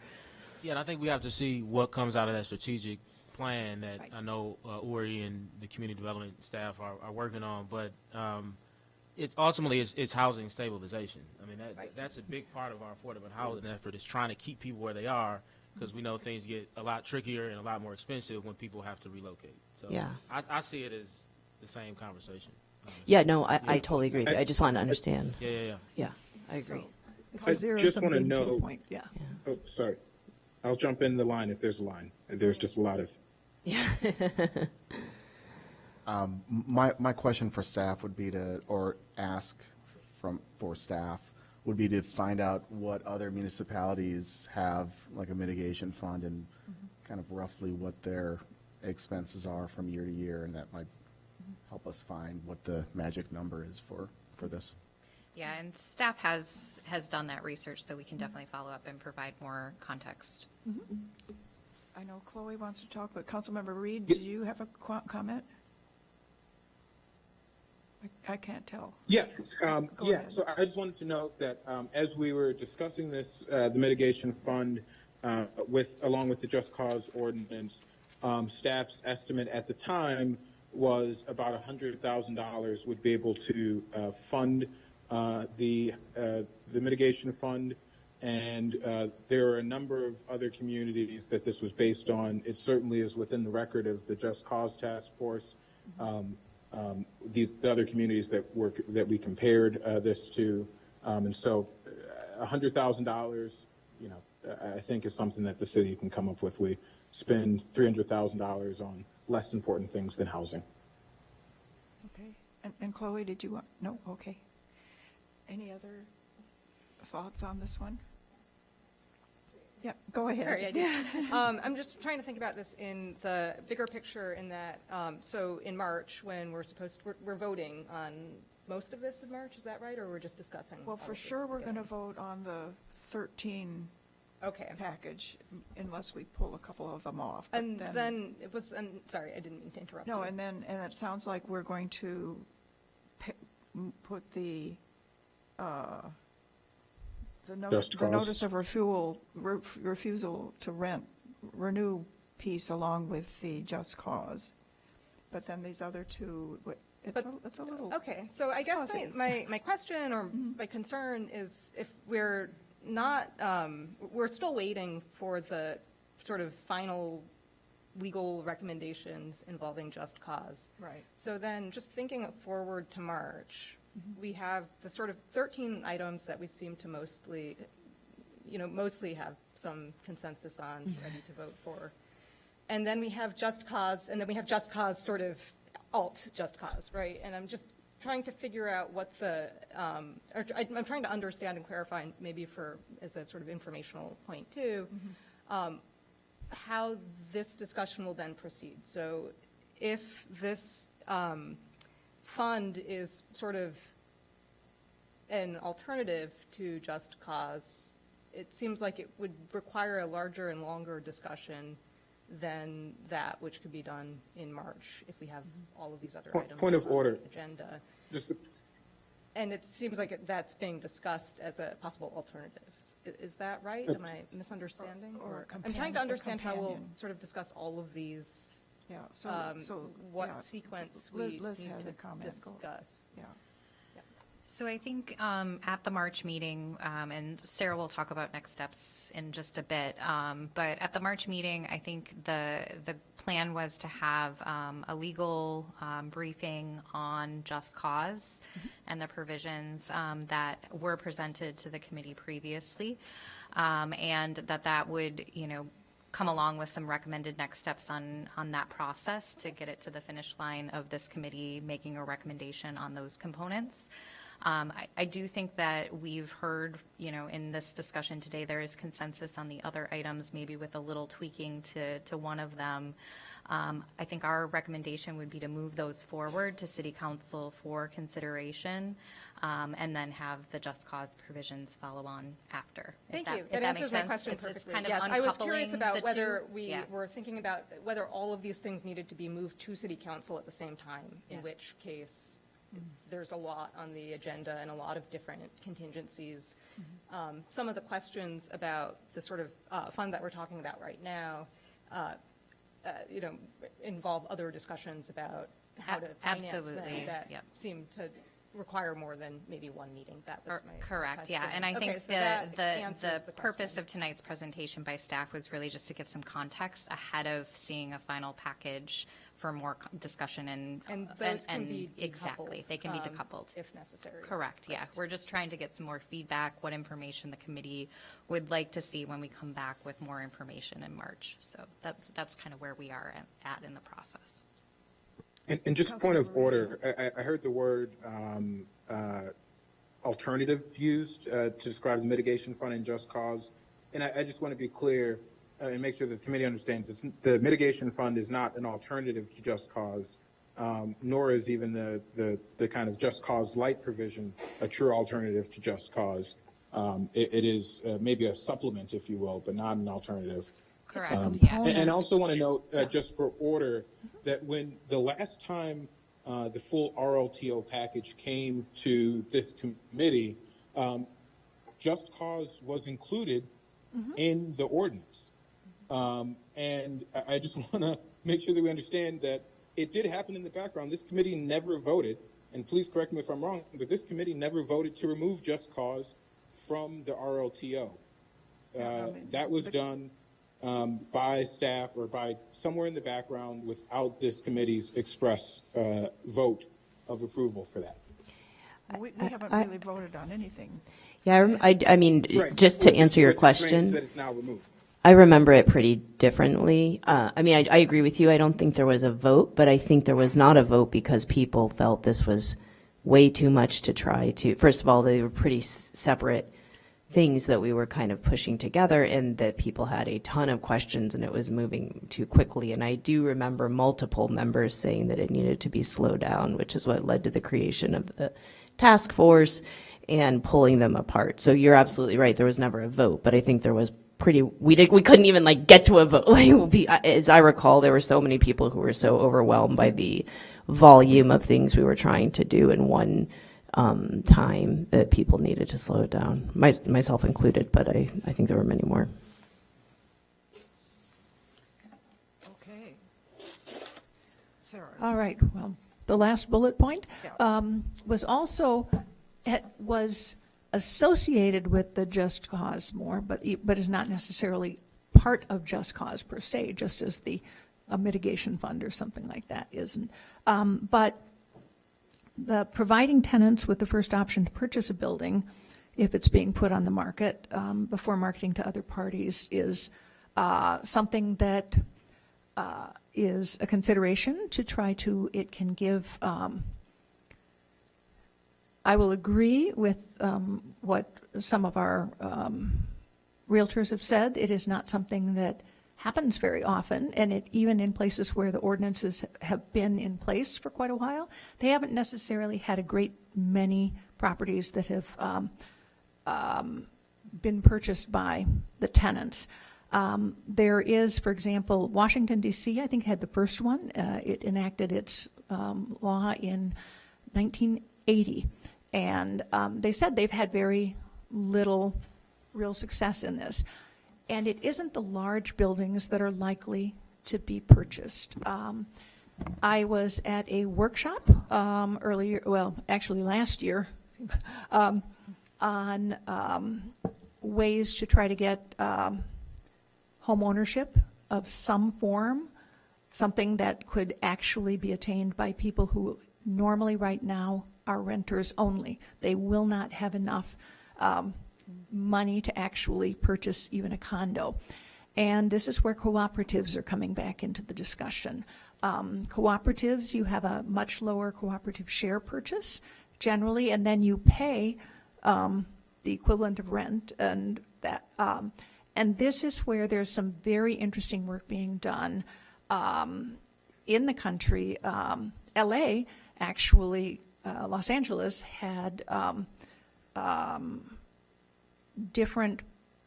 Yeah, and I think we have to see what comes out of that strategic plan that I know Uri and the community development staff are working on. But it ultimately it's housing stabilization. I mean, that's a big part of our affordable housing effort, is trying to keep people where they are, because we know things get a lot trickier and a lot more expensive when people have to relocate. So I see it as the same conversation. Yeah, no, I totally agree. I just want to understand. Yeah, I agree. I just want to know. Oh, sorry. I'll jump in the line if there's a line. There's just a lot of. Yeah. My question for staff would be for staff, would be to find out what other municipalities have like a mitigation fund and kind of roughly what their expenses are from year to year, and that might help us find what the magic number is for this. Yeah, and staff has done that research, so we can definitely follow up and provide more context. I know Chloe wants to talk, but Councilmember Reed, do you have a comment? I can't tell. Yes. Go ahead. So I just wanted to note that as we were discussing this, the mitigation fund along with the Just Cause ordinance, staff's estimate at the time was about $100,000 would be able to fund the mitigation fund, and there are a number of other communities that this was based on. It certainly is within the record of the Just Cause Task Force. The other communities that we compared this to, and so $100,000, I think is something that the city can come up with. We spend $300,000 on less important things than housing. Okay. And Chloe, did you want? No. Okay. Any other thoughts on this one? Yeah, go ahead. Sure, yeah, I'm just trying to think about this in the bigger picture, in that, so in March, when we're voting on most of this in March, is that right, or we're just discussing? Well, for sure, we're going to vote on the 13 Okay. package, unless we pull a couple of them off. But And then it was, and sorry, I didn't mean to interrupt you. No, and it sounds like we're going to put the Just cause. notice of refusal to renew piece along with the just cause. But then these other two, it's a little. Okay, so I guess fuzzy. my question or my concern is if we're not, we're still waiting for the sort of final legal recommendations involving just cause. Right. So then, just thinking forward to March, we have the sort of 13 items that we seem to mostly have some consensus on, ready to vote for. And then we have just cause, and then we have just cause sort of alt just cause, right? And I'm just trying to figure out what the, I'm trying to understand and clarify, maybe as a sort of informational point too, how this discussion will then proceed. So if this fund is sort of an alternative to just cause, it seems like it would require a larger and longer discussion than that which could be done in March if we have all of these other items Point of on order. the agenda. Just And it seems like that's being discussed as a possible alternative. Is that right? Am I misunderstanding? Or a I'm trying to understand how we'll companion. sort of discuss all of these, Yeah, what yeah. sequence we Liz need had to a comment. Go. discuss. Yeah. So I think at the March meeting, and Sarah will talk about next steps in just a bit, but at the March meeting, I think the plan was to have a legal briefing on just cause and the provisions that were presented to the committee previously, and that would, come along with some recommended next steps on that process to get it to the finish line of this committee making a recommendation on those components. I do think that we've heard, in this discussion today, there is consensus on the other items, maybe with a little tweaking to one of them. I think our recommendation would be to move those forward to City Council for consideration, and then have the just cause provisions follow on after. Thank if you. That That answers my makes question sense. It's perfectly. kind of Yes, I was curious uncoupling about the whether two. we Yeah. were thinking about whether all of these things needed to be moved to City Council at the same time, in which case there's a lot on the agenda and a lot of different contingencies. Some of the questions about the sort of fund that we're talking about right now, involve other discussions about how to finance them Absolutely. that Yep. seem to require more than maybe one meeting. That was my Correct, yeah, question. and I think Okay, so that the answers the purpose question. of tonight's presentation by staff was really just to give some context ahead of seeing a final package for more discussion And those can be exactly, decoupled, they can be decoupled. if necessary. Correct, yeah. We're just trying to get some more feedback, what information the committee would like to see when we come back with more information in March. So that's kind of where we are at in the process. And just point of order, I heard the word alternative used to describe the mitigation fund and just cause. And I just want to be clear and make sure that the committee understands the mitigation fund is not an alternative to just cause, nor is even the kind of just cause light provision a true alternative to just cause. It is maybe a supplement, if you will, but not an alternative. Correct, And I also want to note, just for order, that when the last time the full RLTO package came to this committee, just cause was included in the ordinance. And I just want to make sure that we understand that it did happen in the background. This committee never voted, and please correct me if I'm wrong, but this committee never voted to remove just cause from the RLTO. That was done by staff or by somewhere in the background without this committee's express vote of approval for that. We haven't really voted on anything. Yeah, I mean, Right. just to answer your Which explains question. that it's now removed. I remember it pretty differently. I mean, I agree with you. I don't think there was a vote, but I think there was not a vote because people felt this was way too much to try to. First of all, they were pretty separate things that we were kind of pushing together, and that people had a ton of questions and it was moving too quickly. And I do remember multiple members saying that it needed to be slowed down, which is what led to the creation of the task force and pulling them apart. So you're absolutely right. There was never a vote, but I think there was we couldn't even like get to a vote. As I recall, there were so many people who were so overwhelmed by the volume of things we were trying to do in one time that people needed to slow it down, myself included, but I think there were many more. Okay. Sarah? All right, well, the last bullet point was also, was associated with the Just Cause more, but is not necessarily part of Just Cause per se, just as a mitigation fund or something like that isn't. But the providing tenants with the first option to purchase a building, if it's being put on the market before marketing to other parties, is something that is a consideration to try to, it can give, I will agree with what some of our realtors have said. It is not something that happens very often, and even in places where the ordinances have been in place for quite a while, they haven't necessarily had a great many properties that have been purchased by the tenants. There is, for example, Washington, D.C., I think, had the first one. It enacted its law in 1980. And they said they've had very little real success in this. And it isn't the large buildings that are likely to be purchased. I was at a workshop last year, on ways to try to get home ownership of some form, something that could actually be attained by people who normally right now are renters only. They will not have enough money to actually purchase even a condo. And this is where cooperatives are coming back into the discussion. Cooperatives, you have a much lower cooperative share purchase generally, and then you pay the equivalent of rent, and that. And this is where there's some very interesting work being done in the country. LA, actually, Los Angeles had different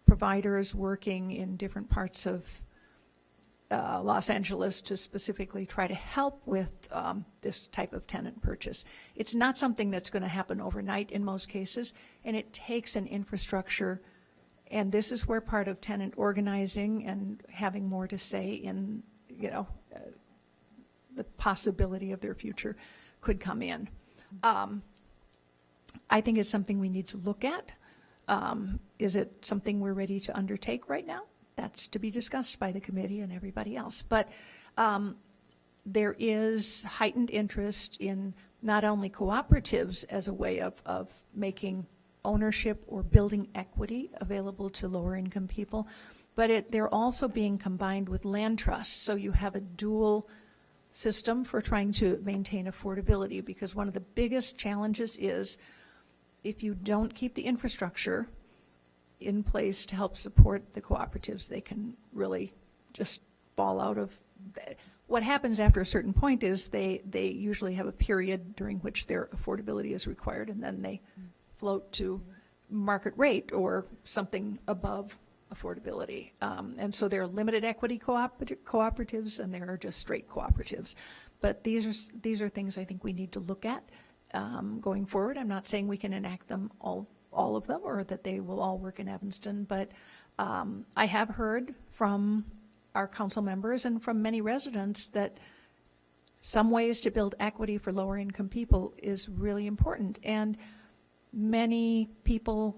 providers working in different parts of Los Angeles to specifically try to help with this type of tenant purchase. It's not something that's going to happen overnight in most cases, and it takes an infrastructure. And this is where part of tenant organizing and having more to say in, the possibility of their future could come in. I think it's something we need to look at. Is it something we're ready to undertake right now? That's to be discussed by the committee and everybody else. But there is heightened interest in not only cooperatives as a way of making ownership or building equity available to lower income people, but they're also being combined with land trusts. So you have a dual system for trying to maintain affordability, because one of the biggest challenges is if you don't keep the infrastructure in place to help support the cooperatives, they can really just fall out of. What happens after a certain point is they usually have a period during which their affordability is required, and then they float to market rate or something above affordability. And so there are limited equity cooperatives, and there are just straight cooperatives. But these are things I think we need to look at going forward. I'm not saying we can enact them all of them, or that they will all work in Evanston, but I have heard from our council members and from many residents that some ways to build equity for lower income people is really important. And many people,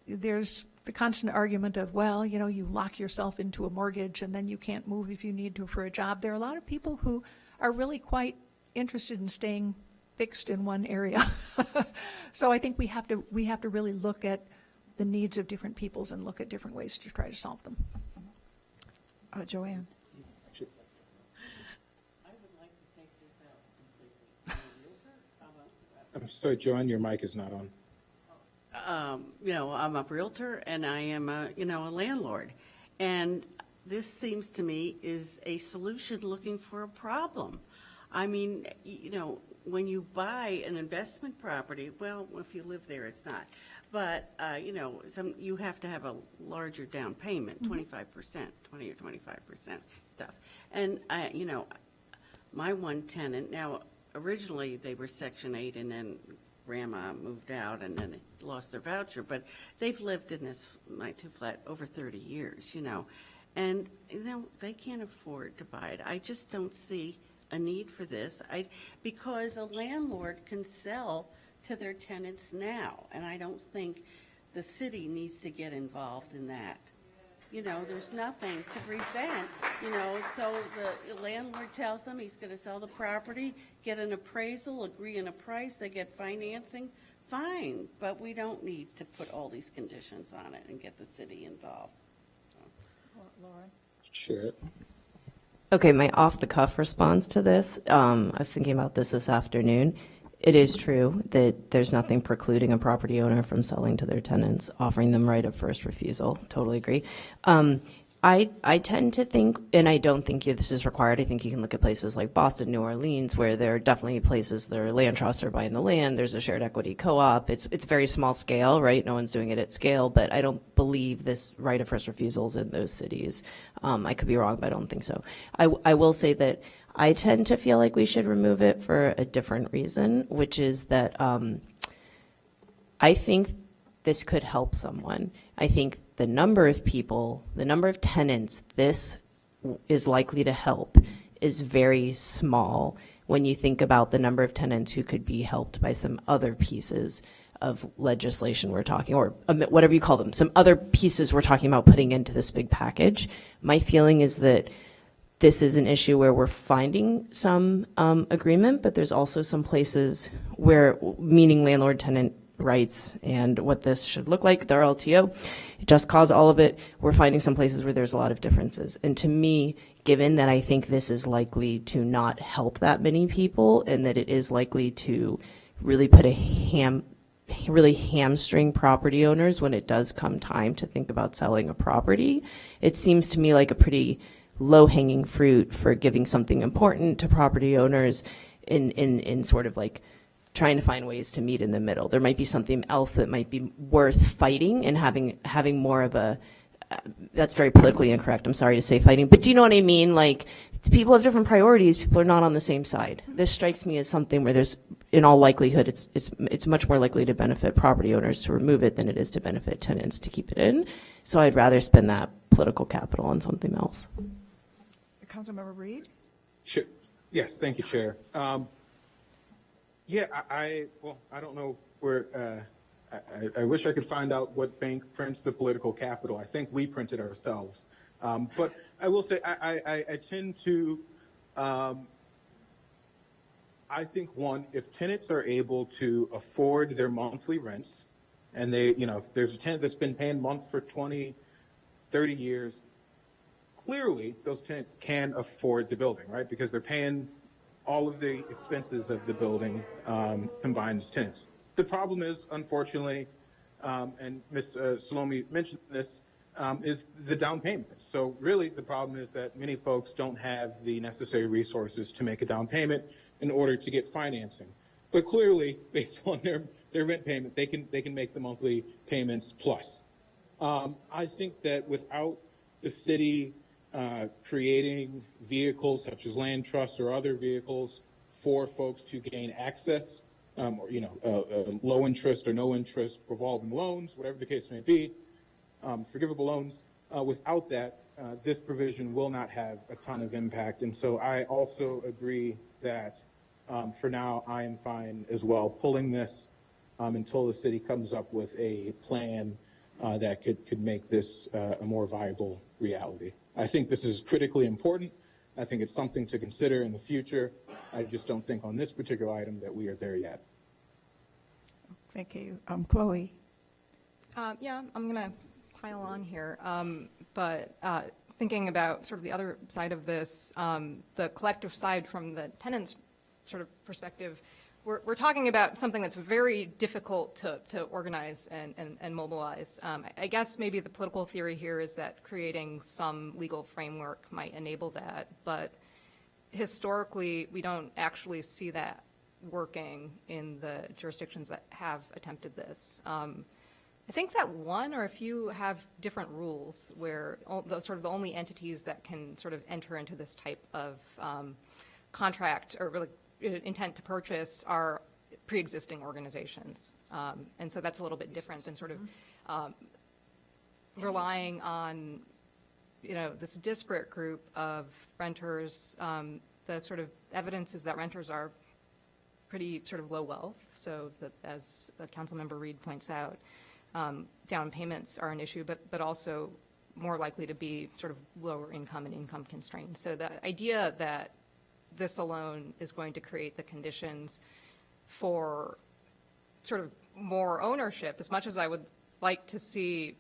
there's the constant argument of, well, you lock yourself into a mortgage and then you can't move if you need to for a job. There are a lot of people who are really quite interested in staying fixed in one area. So I think we have to really look at the needs of different peoples and look at different ways to try to solve them. Joanne. I'm sorry, Joanne, your mic is not on. I'm a realtor and I am a landlord. And this seems to me is a solution looking for a problem. I mean, you know, when you buy an investment property, well, if you live there, it's not. But, you know, you have to have a larger down payment, 25%, 20 or 25% stuff. And, you know, my one tenant, now, originally they were Section 8 and then grandma moved out and then lost their voucher, but they've lived in my two-flat over 30 years, you know. And, you know, they can't afford to buy it. I just don't see a need for this. Because a landlord can sell to their tenants now, and I don't think the city needs to get involved in that. You know, there's nothing to prevent, you know, so the landlord tells them he's going to sell the property, get an appraisal, agree on a price, they get financing, fine, but we don't need to put all these conditions on it and get the city involved. Lauren? Sure. Okay, my off-the-cuff response to this, I was thinking about this afternoon. It is true that there's nothing precluding a property owner from selling to their tenants, offering them right of first refusal. Totally agree. I tend to think, and I don't think this is required, I think you can look at places like Boston, New Orleans, where there are definitely places there are land trusts are buying the land, there's a shared equity co-op. It's very small scale, right? No one's doing it at scale, but I don't believe this right of first refusals in those cities. I could be wrong, but I don't think so. I will say that I tend to feel like we should remove it for a different reason, which is that I think this could help someone. I think the number of people, the number of tenants this is likely to help is very small when you think about the number of tenants who could be helped by some other pieces of legislation we're talking, or whatever you call them, some other pieces we're talking about putting into this big package. My feeling is that this is an issue where we're finding some agreement, but there's also some places where, meaning landlord-tenant rights and what this should look like, the RLTO, just cause all of it, we're finding some places where there's a lot of differences. And to me, given that I think this is likely to not help that many people and that it is likely to really put really hamstring property owners when it does come time to think about selling a property, it seems to me like a pretty low-hanging fruit for giving something important to property owners in sort of like trying to find ways to meet in the middle. There might be something else that might be worth fighting and having more of a, that's very politically incorrect, I'm sorry to say fighting, but do you know what I mean? Like, people have different priorities, people are not on the same side. This strikes me as something where there's, in all likelihood, it's much more likely to benefit property owners to remove it than it is to benefit tenants to keep it in. So I'd rather spend that political capital on something else. Councilmember Reed? Sure. Yes, thank you, Chair. Yeah, I don't know where, I wish I could find out what bank prints the political capital. I think we print it ourselves. But I will say, I tend to, I think, one, if tenants are able to afford their monthly rents, and they, you know, if there's a tenant that's been paying month for 20, 30 years, clearly those tenants can afford the building, right? Because they're paying all of the expenses of the building combined as tenants. The problem is, unfortunately, and Ms. Salome mentioned this, is the down payment. So really the problem is that many folks don't have the necessary resources to make a down payment in order to get financing. But clearly, based on their rent payment, they can make the monthly payments plus. I think that without the city creating vehicles such as land trust or other vehicles for folks to gain access, or, you know, low interest or no interest revolving loans, whatever the case may be, forgivable loans. Without that, this provision will not have a ton of impact. And so I also agree that for now, I am fine as well pulling this until the city comes up with a plan that could make this a more viable reality. I think this is critically important. I think it's something to consider in the future. I just don't think on this particular item that we are there yet. Thank you. Chloe? Yeah, I'm going to pile on here. But thinking about sort of the other side of this, the collective side from the tenant's sort of perspective, we're talking about something that's very difficult to organize and mobilize. I guess maybe the political theory here is that creating some legal framework might enable that, but historically, we don't actually see that working in the jurisdictions that have attempted this. I think that one or a few have different rules where sort of the only entities that can sort of enter into this type of contract or really intent to purchase are pre-existing organizations. And so that's a little bit different than sort of relying on, this disparate group of renters. The sort of evidence is that renters are pretty sort of low wealth. So that, as Councilmember Reed points out, down payments are an issue, but also more likely to be sort of lower income and income constrained. So the idea that this alone is going to create the conditions for sort of more ownership, as much as I would like to see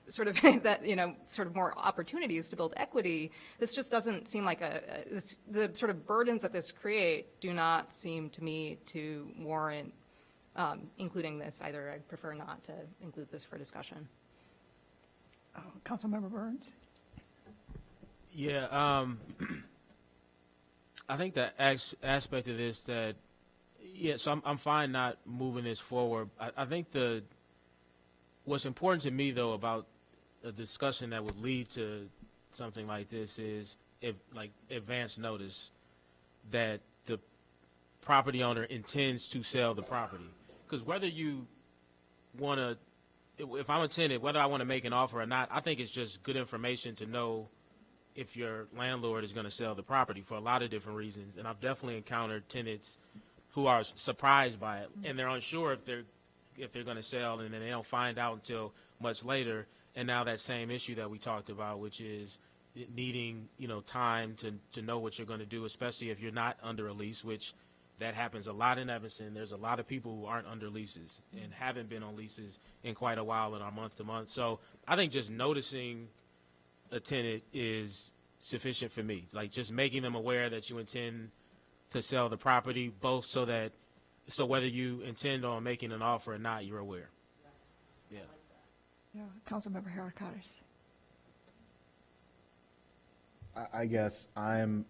sort of that, sort of more opportunities to build equity, this just doesn't seem like the sort of burdens that this create do not seem to me to warrant including this either. I prefer not to include this for discussion. Councilmember Burns? Yeah, I think that aspect of this that, so I'm fine not moving this forward. I think what's important to me, though, about a discussion that would lead to something like this is advance notice that the property owner intends to sell the property. Because whether you want to, if I'm a tenant, whether I want to make an offer or not, I think it's just good information to know if your landlord is going to sell the property for a lot of different reasons. And I've definitely encountered tenants who are surprised by it, and they're unsure if they're going to sell, and then they don't find out until much later. And now that same issue that we talked about, which is needing time to know what you're going to do, especially if you're not under a lease, which that happens a lot in Evanston. There's a lot of people who aren't under leases and haven't been on leases in quite a while and are month to month. So I think just noticing a tenant is sufficient for me. Like just making them aware that you intend to sell the property, both so whether you intend on making an offer or not, you're aware. Yeah. Yeah, Councilmember Harakaris. I guess I'm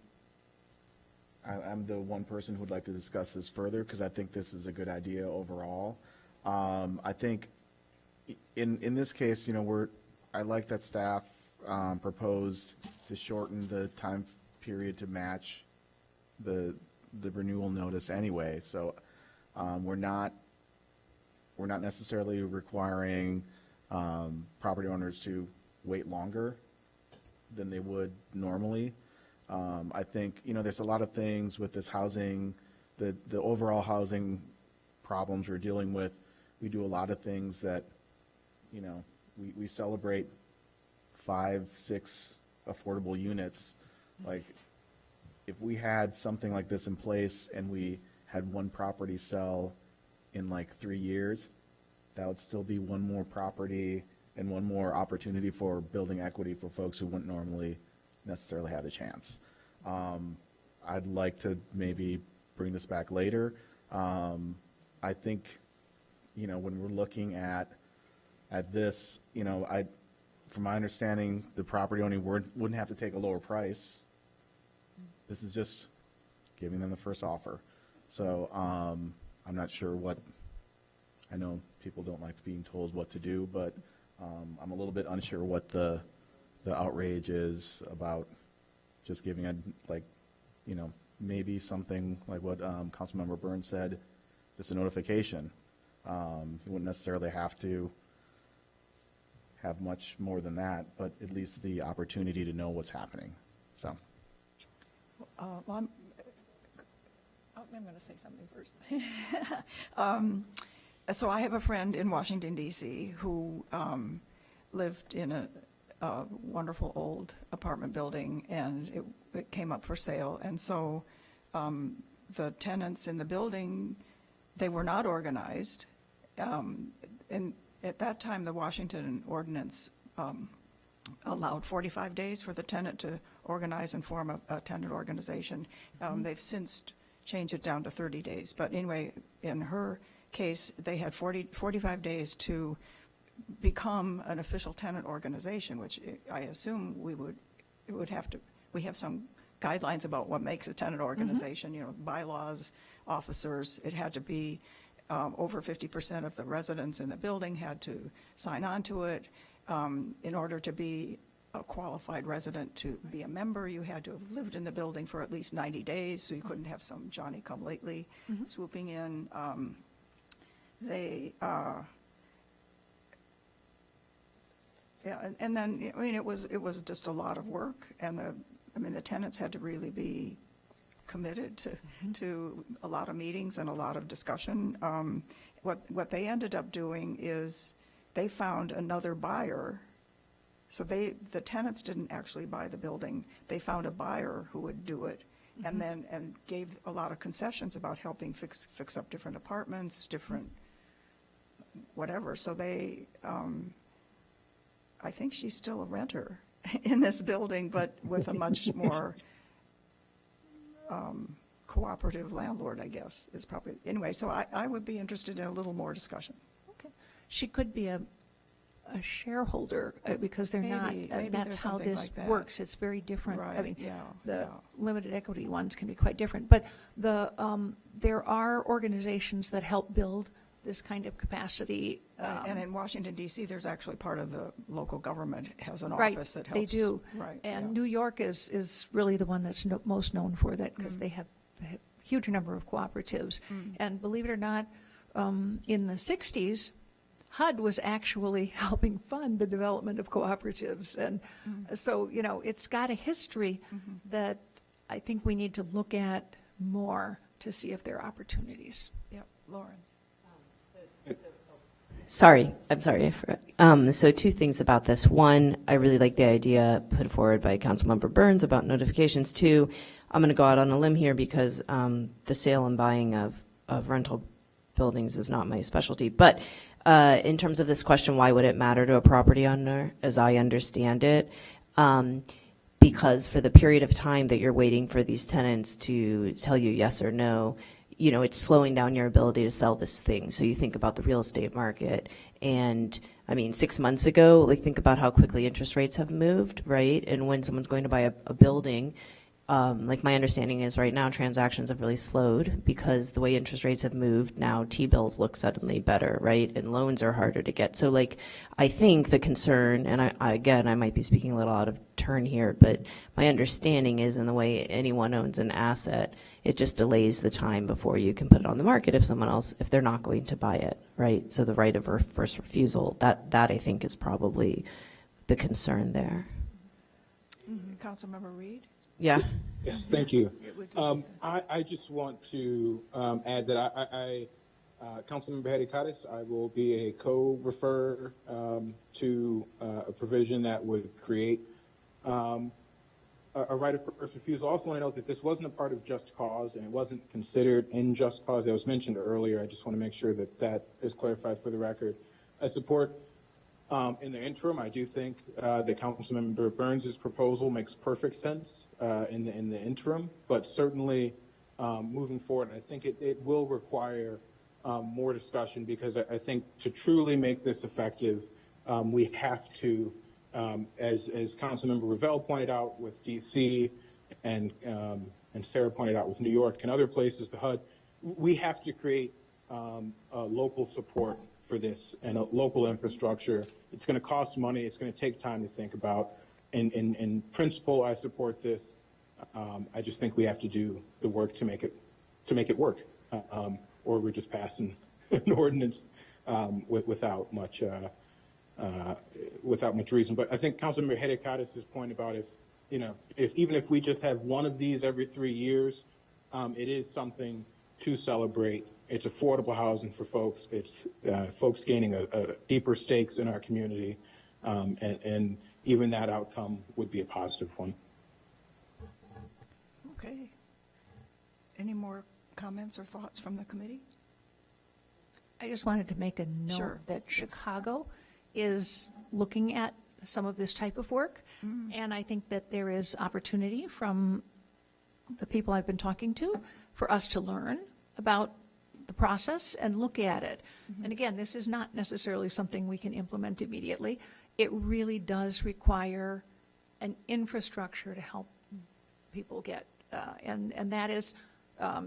the one person who would like to discuss this further because I think this is a good idea overall. I think in this case, I like that staff proposed to shorten the time period to match the renewal notice anyway. So we're not necessarily requiring property owners to wait longer than they would normally. I think, there's a lot of things with this housing, the overall housing problems we're dealing with. We do a lot of things that, we celebrate 5, 6 affordable units. Like, if we had something like this in place and we had one property sell in like 3 years, that would still be one more property and one more opportunity for building equity for folks who wouldn't normally necessarily have the chance. I'd like to maybe bring this back later. I think, when we're looking at this, from my understanding, the property owner wouldn't have to take a lower price. This is just giving them the first offer. So I'm not sure I know people don't like being told what to do, but I'm a little bit unsure what the outrage is about just giving maybe something like what Councilmember Burns said, just a notification. You wouldn't necessarily have to have much more than that, but at least the opportunity to know what's happening. So. Well, I'm going to say something first. So I have a friend in Washington, D.C. who lived in a wonderful old apartment building, and it came up for sale. And so the tenants in the building, they were not organized. And at that time, the Washington ordinance allowed 45 days for the tenant to organize and form a tenant organization. They've since changed it down to 30 days. But anyway, in her case, they had 45 days to become an official tenant organization, which I assume we have some guidelines about what makes a tenant organization, you know, bylaws, officers. It had to be over 50% of the residents in the building had to sign on to it. In order to be a qualified resident to be a member, you had to have lived in the building for at least 90 days, so you couldn't have some Johnny-come-lately swooping in. Yeah, and then, I mean, it was just a lot of work, and the tenants had to really be committed to a lot of meetings and a lot of discussion. What they ended up doing is they found another buyer. So the tenants didn't actually buy the building. They found a buyer who would do it, and gave a lot of concessions about helping fix up different apartments, different whatever. So they, I think she's still a renter in this building, but with a much more cooperative landlord, I guess, is probably, anyway, so I would be interested in a little more discussion. She could be a shareholder, because they're not, Maybe that's there's how something this like that. works. It's very different. I Right, mean, yeah, the yeah. limited equity ones can be quite different. But there are organizations that help build this kind of capacity. And in Washington DC, there's actually part of the local government has an Right, office that helps. they do. Right. And yeah. New York is really the one that's most known for that, because they have a huge number of cooperatives. And believe it or not, in the 60s, HUD was actually helping fund the development of cooperatives. And so, you know, it's got a history that I think we need to look at more to see if there are opportunities. Yep, Lauren. Sorry, I'm sorry, I forgot. So two things about this. One, I really like the idea put forward by Councilmember Burns about notifications. Two, I'm going to go out on a limb here because the sale and buying of rental buildings is not my specialty. But in terms of this question, why would it matter to a property owner, as I understand it? Because for the period of time that you're waiting for these tenants to tell you yes or no, you know, it's slowing down your ability to sell this thing. So you think about the real estate market. And I mean, 6 months ago, like think about how quickly interest rates have moved, right? And when someone's going to buy a building, like my understanding is right now transactions have really slowed because the way interest rates have moved, now T-bills look suddenly better, right? And loans are harder to get. So like, I think the concern, and I might be speaking a little out of turn here, but my understanding is in the way anyone owns an asset, it just delays the time before you can put it on the market if they're not going to buy it, right? So the right of first refusal, that I think is probably the concern there. Councilmember Reed? Yeah. Yes, thank you. I just want to add that Councilmember Hedikatis, I will be a co-refer to a provision that would create a right of first refusal. I also want to note that this wasn't a part of Just Cause, and it wasn't considered in Just Cause. That was mentioned earlier. I just want to make sure that that is clarified for the record. I support, in the interim, I do think that Councilmember Burns' proposal makes perfect sense in the interim, but certainly moving forward, I think it will require more discussion, because I think to truly make this effective, we have to, as Councilmember Revelle pointed out with DC and Sarah pointed out with New York and other places, the HUD, we have to create local support for this and a local infrastructure. It's going to cost money. It's going to take time to think about. In principle, I support this. I just think we have to do the work to make it work, or we're just passing an ordinance without much reason. But I think Councilmember Hedikatis' point about even if we just have one of these every 3 years, it is something to celebrate. It's affordable housing for folks. It's folks gaining a deeper stakes in our community, and even that outcome would be a positive one. Okay. Any more comments or thoughts from the committee? I just wanted to make a note Sure. that Chicago is looking at some of this type of work, and I think that there is opportunity from the people I've been talking to for us to learn about the process and look at it. And again, this is not necessarily something we can implement immediately. It really does require an infrastructure to help people get. And that is,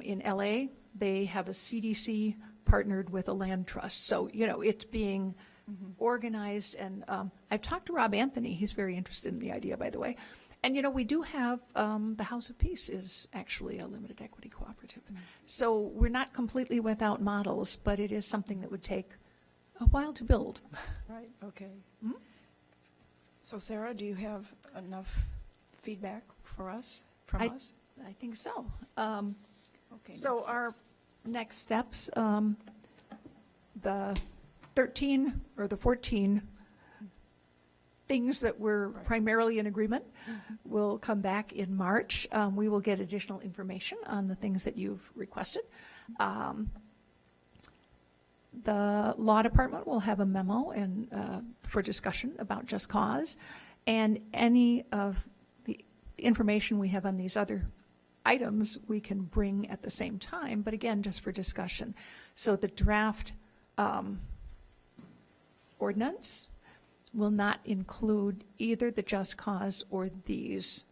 in LA, they have a CDC partnered with a land trust. So, it's being organized. And I've talked to Rob Anthony. He's very interested in the idea, by the way. And, we do have, the House of Peace is actually a limited equity cooperative. So we're not completely without models, but it is something that would take a while to build. Right, okay. So Sarah, do you have enough feedback for us, from us? I think so. Okay. So next our steps. next steps, the 13 or the 14 things that we're primarily in agreement will come back in March. We will get additional information on the things that you've requested. The law department will have a memo and for discussion about Just Cause, and any of the information we have on these other items we can bring at the same time, but again, just for discussion. So the draft ordinance will not include either the Just Cause or these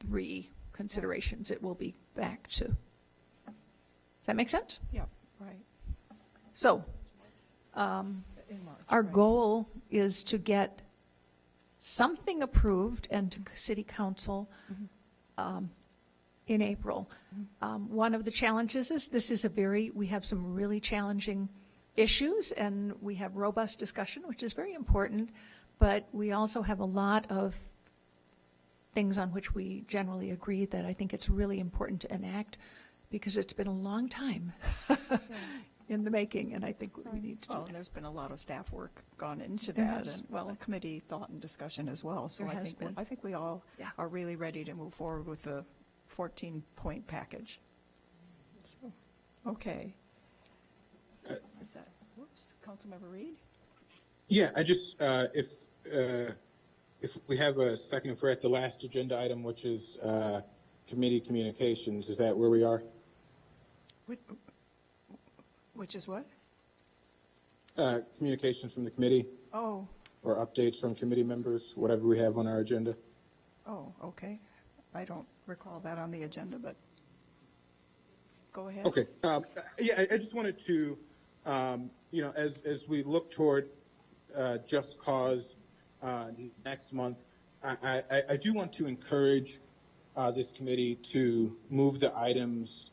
3 considerations. It will be back to. Does that make sense? Yep, right. So, In March, our right. goal is to get something approved and to City Council in April. One of the challenges is we have some really challenging issues, and we have robust discussion, which is very important, but we also have a lot of things on which we generally agree that I think it's really important to enact, because it's been a long time in the making, and I think we need to do Well, that. and there's been a lot of staff work gone into There that, has. and, well, committee thought and discussion as well. So There I has think, been. I think we all Yeah. are really ready to move forward with the 14-point package. So, okay. Is that, whoops, Councilmember Reed? Yeah, I just, if we have a second, if we're at the last agenda item, which is committee communications, is that where we are? Which is what? Communications from the committee Oh, or updates from committee members, whatever we have on our agenda. okay. I don't recall that on the agenda, but go ahead. Okay. Yeah, I just wanted to, as we look toward Just Cause next month, I do want to encourage this committee to move the items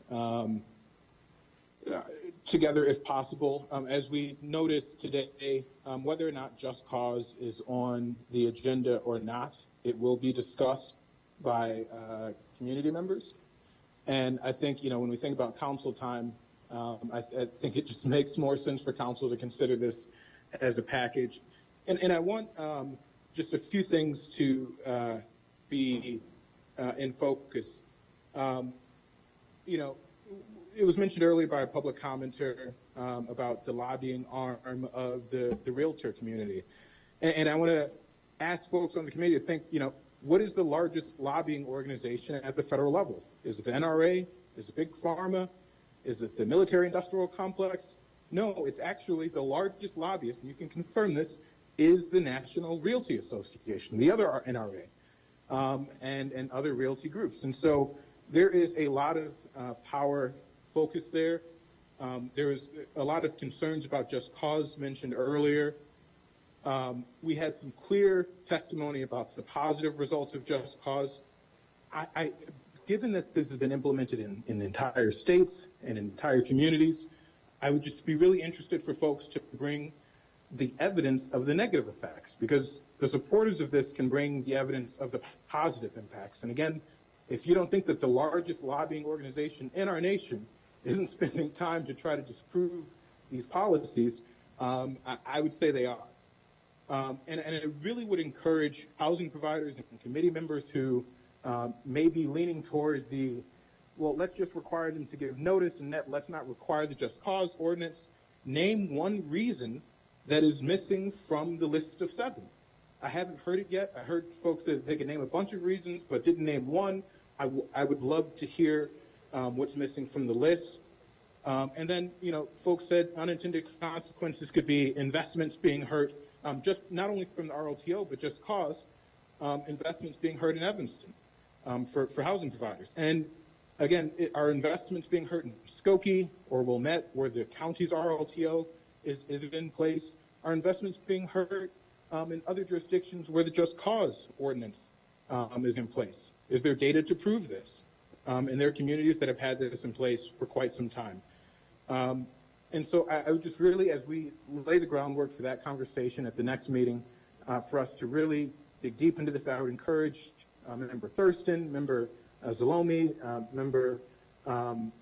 together if possible. As we noticed today, whether or not Just Cause is on the agenda or not, it will be discussed by community members. And I think, when we think about council time, I think it just makes more sense for council to consider this as a package. And I want just a few things to be in focus. It was mentioned earlier by a public commenter about the lobbying arm of the realtor community. And I want to ask folks on the committee to think, what is the largest lobbying organization at the federal level? Is it the NRA? Is it Big Pharma? Is it the military industrial complex? No, it's actually the largest lobbyist, and you can confirm this, is the National Realty Association, the other NRA, and other realty groups. And so there is a lot of power focus there. There is a lot of concerns about Just Cause mentioned earlier. We had some clear testimony about the positive results of Just Cause. Given that this has been implemented in entire states and in entire communities, I would just be really interested for folks to bring the evidence of the negative effects, because the supporters of this can bring the evidence of the positive impacts. And again, if you don't think that the largest lobbying organization in our nation isn't spending time to try to disprove these policies, I would say they are. And I really would encourage housing providers and committee members who may be leaning toward let's just require them to give notice and let's not require the Just Cause ordinance. Name one reason that is missing from the list of 7. I haven't heard it yet. I heard folks that they could name a bunch of reasons, but didn't name one. I would love to hear what's missing from the list. And then, folks said unintended consequences could be investments being hurt, just not only from the RLTO, but Just Cause, investments being hurt in Evanston. for housing providers. And again, are investments being hurt in Skokie or Wilmette, where the county's RLTO is in place? Are investments being hurt in other jurisdictions where the Just Cause ordinance is in place? Is there data to prove this? And there are communities that have had this in place for quite some time. And so I would just really, as we lay the groundwork for that conversation at the next meeting, for us to really dig deep into this, I would encourage Member Thurston, Member Zalomi, Member and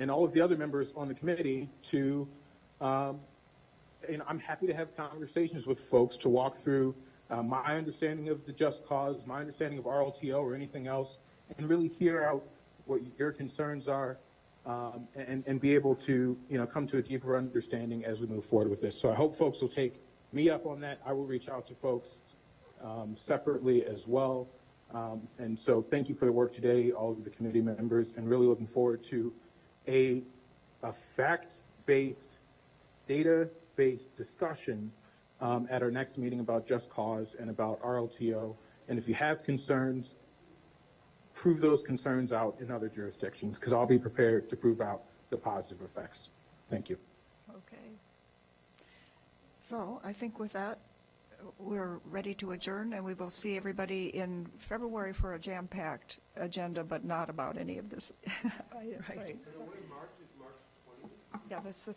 all of the other members on the committee to, I'm happy to have conversations with folks to walk through my understanding of the Just Cause, my understanding of RLTO or anything else, and really hear out what your concerns are, and be able to, come to a deeper understanding as we move forward with this. So I hope folks will take me up on that. I will reach out to folks separately as well. And so thank you for the work today, all of the committee members, and really looking forward to a fact-based, data-based discussion at our next meeting about Just Cause and about RLTO. And if you have concerns, prove those concerns out in other jurisdictions, because I'll be prepared to prove out the positive effects. Thank you. Okay. So I think with that, we're ready to adjourn, and we will see everybody in February for a jam-packed agenda, but not about any of this. Right. Yeah, that's the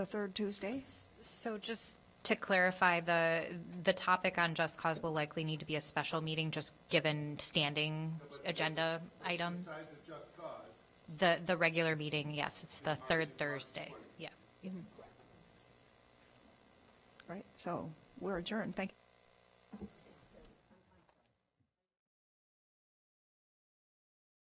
third Tuesday. So just to clarify, the topic on Just Cause will likely need to be a special meeting, just given standing agenda items. The regular meeting, yes, it's the third Thursday. Yeah. Right, so we're adjourned. Thank you.